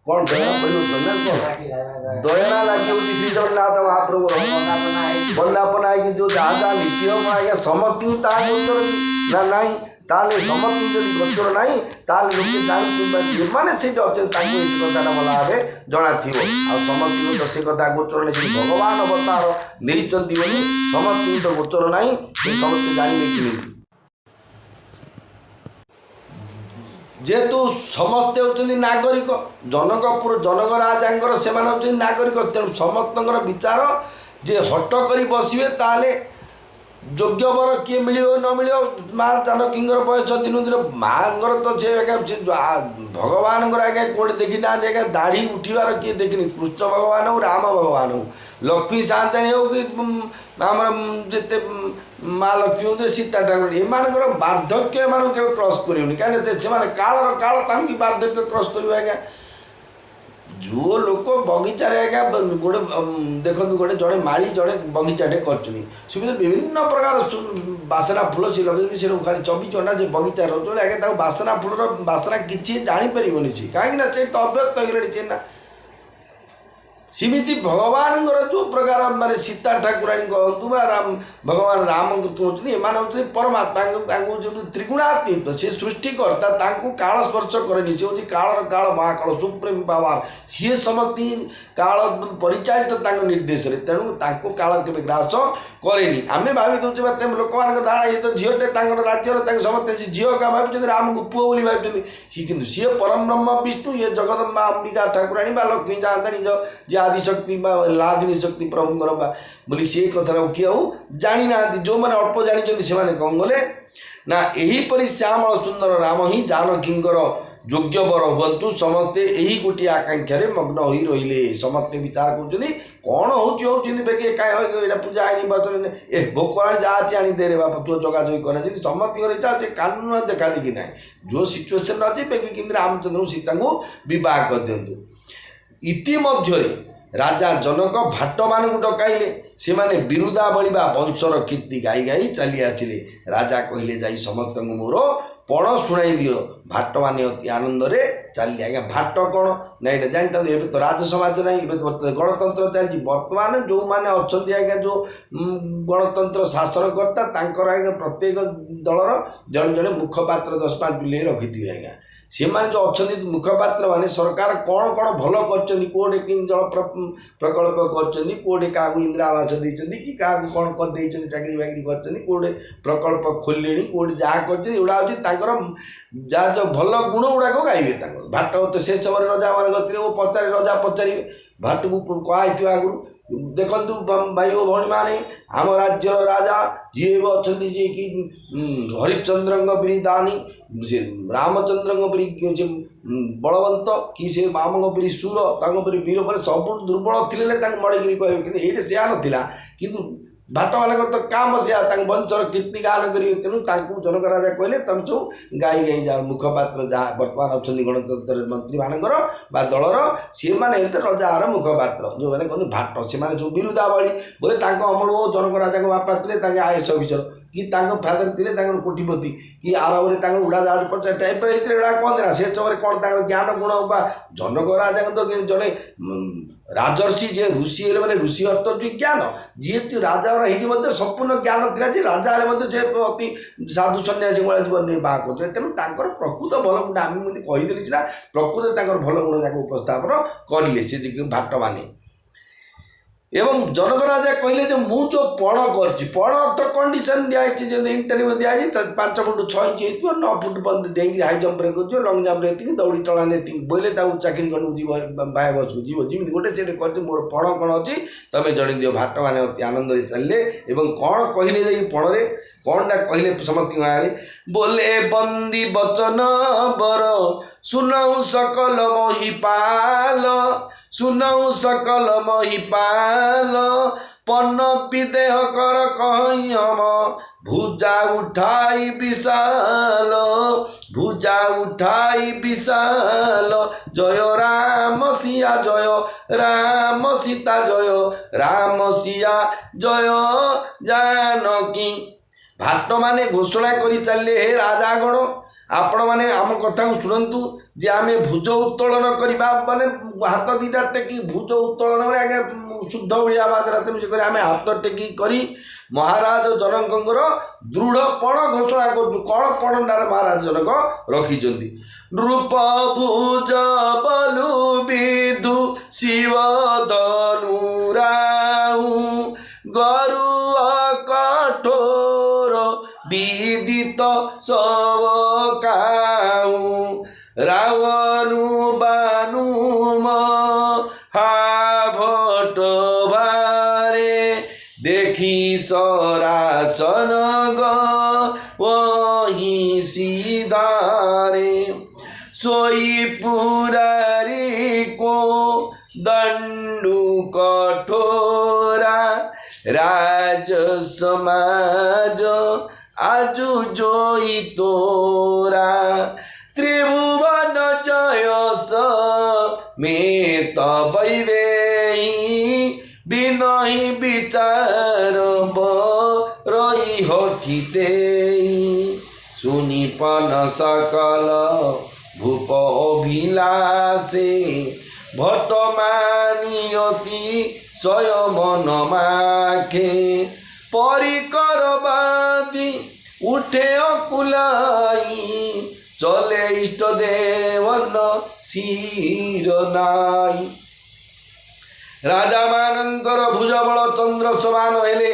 କ'ଣ ଦୟଣା ପରିବର୍ତ୍ତନ ନା କ'ଣ ଦୟଣା ଲାଗିଯାଉଛି ଶ୍ରୀ ଜଗନ୍ନାଥ ମହାପ୍ରଭୁଙ୍କର ବନ୍ଦାପନା ହେଇକି ଯେଉଁ ଯାହା ଯାହା ନୀତି ହେବ ଆଜ୍ଞା ସମସ୍ତଙ୍କୁ ତାହା ଗୋଚର ନା ନାହିଁ ତାହେଲେ ସମସ୍ତଙ୍କୁ ଯଦି ଗୋଚର ନାହିଁ ତାହେଲେ ଲୋକେ ଜାଣିବା ଯେଉଁମାନେ ସେଇଠି ଅଛନ୍ତି ତାଙ୍କୁ ଏ କଥାଟା ଭଲ ଭାବେ ଜଣାଥିବ ଆଉ ସମସ୍ତଙ୍କୁ ତ ସେ କଥା ଗୋଚର ନାହିଁ ଭଗବାନ ଅବତାର ନେଇଛନ୍ତି ବୋଲି ସମସ୍ତଙ୍କୁ ତ ଗୋଚର ନାହିଁ ସମସ୍ତେ ଜାଣିବେ କେମିତି ଯେହେତୁ ସମସ୍ତେ ହେଉଛନ୍ତି ନାଗରିକ ଜନକ ରାଜାଙ୍କର ସେମାନେ ହେଉଛନ୍ତି ନାଗରିକ ତେଣୁ ସମସ୍ତଙ୍କର ବିଚାର ଯେ ହଟ କରି ବସିବେ ତାହେଲେ ଯୋଗ୍ୟ ବର କିଏ ମିଳିବ ନ ମିଳିବ ମା ଜାନକୀଙ୍କର ବୟସ ଦିନକୁ ଦିନ ମାଆଙ୍କର ତ ସେ ଆଜ୍ଞା ଭଗବାନଙ୍କର ଆଜ୍ଞା କେଉଁଠି ଦେଖିନାହାନ୍ତି ଆଜ୍ଞା ଦାଢ଼ି ଉଠିବାର କିଏ ଦେଖିନି କୃଷ୍ଣ ଭଗବାନ ହଉ ରାମ ଭଗବାନ ହଉ ଲକ୍ଷ୍ମୀ ସାନ୍ତାଣୀ ହଉ କି ଆମର ଯେତେ ମା ଲକ୍ଷ୍ମୀ ହଉ ସୀତା ଠାକୁର ଏମାନଙ୍କର ବାର୍ଦ୍ଧକ୍ୟ ଏମାନଙ୍କୁ କେବେ କ୍ରସ୍ କରିବନି କାହିଁକିନା ସେମାନେ କାଳର କାଳ ତାଙ୍କୁ ବାର୍ଦ୍ଧକ୍ୟ କ୍ରସ୍ କରିବ ଆଜ୍ଞା। ଯେଉଁ ଲୋକ ବଗିଚାରେ ଆଜ୍ଞା ଗୋଟେ ଦେଖନ୍ତୁ ଗୋଟେ ଜଣେ ମାଳି ଜଣେ ବଗିଚାଟେ କରୁଛନ୍ତି ସେମିତି ବିଭିନ୍ନ ପ୍ରକାର ବାସନା ଫୁଲ ସେ ଲଗେଇକି ସେ ଖାଲି 24 ଘଣ୍ଟା ସେ ବଗିଚାରେ ରହୁଛନ୍ତି ଆଜ୍ଞା ତାକୁ ବାସନା ଫୁଲର ବାସନା କିଛି ଜାଣିପାରିବନି ସେ କାହିଁକି ନା ସେ ତ ଅଭ୍ୟସ୍ତ ହେଇଗଲେଣି ସେ ନା ସେମିତି ଭଗବାନଙ୍କର ଯେଉଁ ପ୍ରକାର ମାନେ ସୀତା ଠାକୁରାଣୀ କହନ୍ତୁ ବା ଭଗବାନ ରାମ କହୁଛନ୍ତି ଏମାନେ ହେଉଛନ୍ତି ପରମାତ୍ମା ତାଙ୍କୁ ଯେଉଁ ତ୍ରିଗୁଣାତୀତ ସେ ସୃଷ୍ଟିକର୍ତ୍ତା ତାଙ୍କୁ କାଳ ସ୍ପର୍ଶ କରେନି ସେ ହେଉଛି କାଳର କାଳ ମହାକାଳ ସୁପ୍ରିମ ପାୱାର ସିଏ ସମସ୍ତେ କାଳ ପରିଚାଳିତ ତାଙ୍କ ନିର୍ଦ୍ଦେଶରେ ତେଣୁ ତାଙ୍କୁ କାଳ କେବେ ଗ୍ରାସ କରେନି ଆମେ ଭାବି ଦେଉଛୁ ବା ଲୋକମାନଙ୍କ ଧାରଣା ଇଏ ତ ଝିଅଟେ ତାଙ୍କର ରାଜ୍ୟର ତାଙ୍କୁ ସମସ୍ତେ ସେ ଝିଅ କା ଭାବିଛନ୍ତି ରାମକୁ ପୁଅ ବୋଲି ଭାବିଛନ୍ତି ସିଏ କିନ୍ତୁ ସିଏ ପରମ ବ୍ରହ୍ମ ବିଷ୍ଣୁ ଇଏ ଜଗଦମ୍ବା ଅମ୍ବିକା ଠାକୁରାଣୀ ବା ଲକ୍ଷ୍ମୀ ଚାହାନ୍ତାଣୀ ଯିଏ ଆଦିଶକ୍ତି ବା ଲାଦିନୀ ଶକ୍ତି ପ୍ରଭୁଙ୍କର ବା ବୋଲି ସେ କଥାଟାକୁ କିଏ ଆଉ ଜାଣିନାହାନ୍ତି ଯେଉଁମାନେ ଅଳ୍ପ ଜାଣିଛନ୍ତି ସେମାନେ କ'ଣ କଲେ ନା ଏହିପରି ଶ୍ୟାମଳ ସୁନ୍ଦର ରାମ ହିଁ ଜାନକୀଙ୍କର ଯୋଗ୍ୟ ବର ହୁଅନ୍ତୁ ସମସ୍ତେ ଏହି ଗୋଟିଏ ଆକାଂକ୍ଷାରେ ମଗ୍ନ ହୋଇ ରହିଲେ ସମସ୍ତେ ବିଚାର କରୁଛନ୍ତି କ'ଣ ହେଉଛି ବେଗେ କାହିଁ ଏଇଟା ପୂଜା ଆଣି ବସରେ ଏ ଭୋକ ଆଣି ଯାହା ଅଛି ଆଣି ଦେରେ ବାପା ତୁ ଯୋଗାଯୋଗ କରେ ଯେମିତି ସମସ୍ତଙ୍କର ଇଚ୍ଛା ଅଛି କାନୁନ ଦେଖା ଦେଖି ନାହିଁ ଯେଉଁ ସିଚୁଏସନ୍ ଅଛି ବେଗି କିନ୍ତୁ ରାମଚନ୍ଦ୍ର ସୀତାଙ୍କୁ ବିବାହ କରିଦିଅନ୍ତୁ ଇତିମଧ୍ୟରେ ରାଜା ଜନକ ଭାଟମାନଙ୍କୁ ଡକାଇଲେ ସେମାନେ ବିରୁଦାବଳୀ ବା ବଂଶର କୀର୍ତ୍ତି ଗାଇ ଗାଇ ଚାଲି ଆସିଲେ ରାଜା କହିଲେ ଯାଇ ସମସ୍ତଙ୍କୁ ମୋର ପଣ ଶୁଣାଇ ଦିଅ ଭାଟମାନେ ଅତି ଆନନ୍ଦରେ ଚାଲିଲେ ଆଜ୍ଞା ଭାଟ କ'ଣ ନା ଏଇଟା ଜାଣିଥାନ୍ତି ଏବେ ତ ରାଜ ସମାଜ ନାହିଁ ଏବେ ତ ଗଣତନ୍ତ୍ର ଚାଲିଛି ବର୍ତ୍ତମାନ ଯେଉଁମାନେ ଅଛନ୍ତି ଆଜ୍ଞା ଯେଉଁ ଗଣତନ୍ତ୍ର ଶାସନକର୍ତ୍ତା ତାଙ୍କର ଆଜ୍ଞା ପ୍ରତ୍ୟେକ ଦଳର ଜଣେ ଜଣେ ମୁଖପାତ୍ର 10-5 ବୁଲେଇ ରଖିଥିବେ ଆଜ୍ଞା ସେମାନେ ଯେଉଁ ଅଛନ୍ତି ମୁଖପାତ୍ର ମାନେ ସରକାର କ'ଣ କ'ଣ ଭଲ କରିଛନ୍ତି କେଉଁଠି କେମିତି ଜଳ ପ୍ରକଳ୍ପ କରିଛନ୍ତି କେଉଁଠି କାହାକୁ ଇନ୍ଦିରା ଆବାସ ଦେଇଛନ୍ତି କି କାହାକୁ କ'ଣ କରିଦେଇଛନ୍ତି ଚାକିରି ବାକିରି କରିଛନ୍ତି କେଉଁଠି ପ୍ରକଳ୍ପ ଖୋଲିଲେଣି କେଉଁଠି ଯାହା କରିଛନ୍ତି ଏଗୁଡ଼ା ହେଉଛି ତାଙ୍କର ଯାହା ଯେଉଁ ଭଲ ଗୁଣ ଗୁଡ଼ାକ ଗାଇବେ ତାଙ୍କର ଭାଟ ତ ସେ ସମୟରେ ରଜାମାନେ ଗତିରେ ଓ ରଜା ପଚାରିବେ ଭାଟକୁ କୁହାହେଇଥିବା ଆଗରୁ ଦେଖନ୍ତୁ ଭାଇ ଓ ଭଉଣୀମାନେ ଆମ ରାଜ୍ୟର ରାଜା ଯିଏ ଏବେ ଅଛନ୍ତି ଯିଏକି ହରିଶ୍ଚନ୍ଦ୍ରଙ୍କ ପରି ଦାନୀ ସେ ରାମଚନ୍ଦ୍ରଙ୍କ ପରି ସେ ବଳବନ୍ତ କି ସେ ମାମଙ୍କ ପରି ସୁର ତାଙ୍କ ପରି ବୀର ପରେ ସବୁଠୁ ଦୁର୍ବଳ ଥିଲେ ତାଙ୍କୁ ମଡ଼େଇକିରି କହିବେ କିନ୍ତୁ ଏଇଟା ସେୟା ନଥିଲା କିନ୍ତୁ ଭାଟମାନଙ୍କର ତ କାମ ସେୟା ତାଙ୍କ ବଂଶର କୀର୍ତ୍ତି ଗାନ କରିବେ ତେଣୁ ତାଙ୍କୁ ଜନକ ରାଜା କହିଲେ ତମେ ସବୁ ଗାଇ ଗାଇ ଯାଅ ମୁଖପାତ୍ର ଯାହା ବର୍ତ୍ତମାନ ଅଛନ୍ତି ଗଣତନ୍ତ୍ର ମନ୍ତ୍ରୀମାନଙ୍କର ବା ଦଳର ସେମାନେ ହେଲେ ରଜାର ମୁଖପାତ୍ର ଯେଉଁମାନେ କହନ୍ତି ଭାଟ ସେମାନେ ସବୁ ବିରୁଦାବଳୀ ବୋଲେ ତାଙ୍କ ଅମଳ ଜନକ ରାଜାଙ୍କ ବାପା ଥିଲେ ତାଙ୍କେ ଆଇଏସ୍ ଅଫିସର କି ତାଙ୍କ ଫାଦର ଥିଲେ ତାଙ୍କର କୋଟିପତି କି ଆରବରେ ତାଙ୍କର ଉଡ଼ାଜାହାଜ ପଚାଶ ଟାଇପ୍ର ହେଇଥିଲେ ଏଗୁଡ଼ା କହନ୍ତି ନା ସେ ସମୟରେ କ'ଣ ତାଙ୍କର ଜ୍ଞାନ ଗୁଣ ବା ଜନକ ରାଜାଙ୍କ ତ ଜଣେ ରାଜର୍ଷି ଯିଏ ଋଷି ହେଲେ ମାନେ ଋଷି ଅର୍ଥ ଯେଉଁ ଜ୍ଞାନ ଯେହେତୁ ରାଜାର ହେଇକି ମଧ୍ୟ ସମ୍ପୂର୍ଣ୍ଣ ଜ୍ଞାନ ଥିଲା ଯେ ରାଜା ହେଲେ ମଧ୍ୟ ସେ ଅତି ସାଧୁ ସନ୍ନ୍ୟାସୀ ଭଳିଆ ଜୀବନ ବାହା କରୁଥିଲେ ତେଣୁ ତାଙ୍କର ପ୍ରକୃତ ଭଲ ଗୁଣ ଆମେ ଏମିତି କହିଦେଲି ସିନା ପ୍ରକୃତରେ ତାଙ୍କର ଭଲ ଗୁଣ ଯାକ ଉପସ୍ଥାପନ କରିଲେ ସେ ଭାଟମାନେ ଏବଂ ଜନକ ରାଜା କହିଲେ ଯେ ମୁଁ ଯେଉଁ ପଣ କରିଛି ପଣ ଅର୍ଥ କଣ୍ଡିସନ୍ ଦିଆହେଇଛି ଯେମିତି ଇଣ୍ଟରଭ୍ୟୁ ଦିଆହେଇଛି 5 ଫୁଟ 6 ଇଞ୍ଚ ହେଇଥିବ 9 ଫୁଟ ପର୍ଯ୍ୟନ୍ତ ଡେଇଁକି ହାଇ ଜମ୍ପରେ କରିଯିବ ଲଙ୍ଗ ଜମ୍ପରେ ଏତିକି ଦୌଡ଼ି ଚଳାନେ ଏତିକି ବୋଇଲେ ତାକୁ ଚାକିରି ଖଣ୍ଡକୁ ଯିବ ବାହ୍ୟ ବସକୁ ଯିବ ଯେମିତି ଗୋଟେ ସେଠି କରିଛି ମୋର ପଣ କ'ଣ ଅଛି ତମେ ଜଣେଇ ଦିଅ ଭାଟମାନେ ଅତି ଆନନ୍ଦରେ ଚାଲିଲେ ଏବଂ କ'ଣ କହିଲେ ଯାଇକି ପଣରେ କ'ଣଟା କହିଲେ ସମସ୍ତଙ୍କ ଆଗରେ ବୋଲେ ବନ୍ଦୀ ବଚନ ବର ଶୁନଉ ସକଲ ମହିପାଲ ଶୁନଉ ସକଲ ମହିପାଲ ପନ ବିଦେହ କର କହିମ ଭୁଜା ଉଠାଇ ବିଶାଲ ଭୁଜା ଉଠାଇ ବିଶାଲ ଜୟ ରାମ ସିଆ ଜୟ ରାମ ସୀତା ଜୟ ରାମ ସିଆ ଜୟ ଜାନକୀ ଭାଟମାନେ ଘୋଷଣା କରି ଚାଲିଲେ ହେ ରାଜାଗଣ ଆପଣମାନେ ଆମ କଥାକୁ ଶୁଣନ୍ତୁ ଯେ ଆମେ ଭୁଜ ଉତ୍ତୋଳନ କରିବା ମାନେ ହାତ ଦୁଇଟା ଟେକି ଭୁଜ ଉତ୍ତୋଳନ ମାନେ ଆଜ୍ଞା ଶୁଦ୍ଧ ଓଡ଼ିଆ ଭାଷାରେ ତେଣୁ ସେ କହିଲେ ଆମେ ହାତ ଟେକି କରି ମହାରାଜ ଜନକଙ୍କର ଦୃଢ଼ ପଣ ଘୋଷଣା କରୁଛୁ କ'ଣ ପଣଟାରେ ମହାରାଜ ଜନକ ରଖିଛନ୍ତି ନୃପ ଭୁଜ ବଲୁ ବିଧୁ ଶିବ ଧନୁରାଉ ଗରୁଅ କଠୋର ବିଦିତ ସବ କାଉ ରାବଣୁ ବାନୁମ হাভট ভারে দেখি সরাসন গহি সিধারে সোই পুরারি কো দণ্ডু কঠোরা রাজ সমাজ আজু জয়ী তোরা ত্রিভুবন জয়স মে তবৈ দেই বিনয়ী বিচার বরই হঠিতে শুনিপন সকল ভূপ অভিলাষে ভটমানিয়তি স্বয়মন মাখে পরিকরবাদি উঠে অকুলাই চলে ইষ্ট দেবন শির নাই। রাজা ମାନଙ୍କର ଭୁଜବଳ ଚନ୍ଦ୍ର ସମାନ ହେଲେ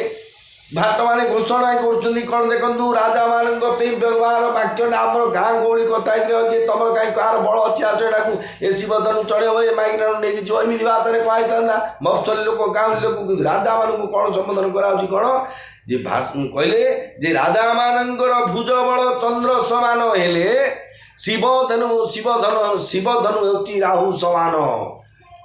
ଭାଟମାନେ ଘୋଷଣା କରୁଛନ୍ତି କ'ଣ ଦେଖନ୍ତୁ, ରାଜାମାନଙ୍କ ପାଇଁ ବ୍ୟବହାର ବାକ୍ୟଟା ଆମର ଗାଁ ଗହଳି କଥା ହେଇଥିଲେ କି ତମର କାହିଁ କାହାର ବଳ ଅଛି ଆସ ଏଟାକୁ ଏ ଶିବଧନୁ ଚଢ଼େଇବ ଏ ମାଇକିନାରୁ ନେଇକି ଯିବ ଏମିତି ଭାଷାରେ କୁହାହେଇଥାନ୍ତା ମଫସଲି ଲୋକ ଗାଉଁଲି ଲୋକ। କିନ୍ତୁ ରାଜାମାନଙ୍କୁ କ'ଣ ସମ୍ବୋଧନ କରାହେଉଛି କ'ଣ ଯେ କହିଲେ ଯେ ରାଜାମାନଙ୍କର ଭୁଜବଳ ଚନ୍ଦ୍ର ସମାନ ହେଲେ ଶିବଧନୁ ହେଉଛି ରାହୁ ସମାନ।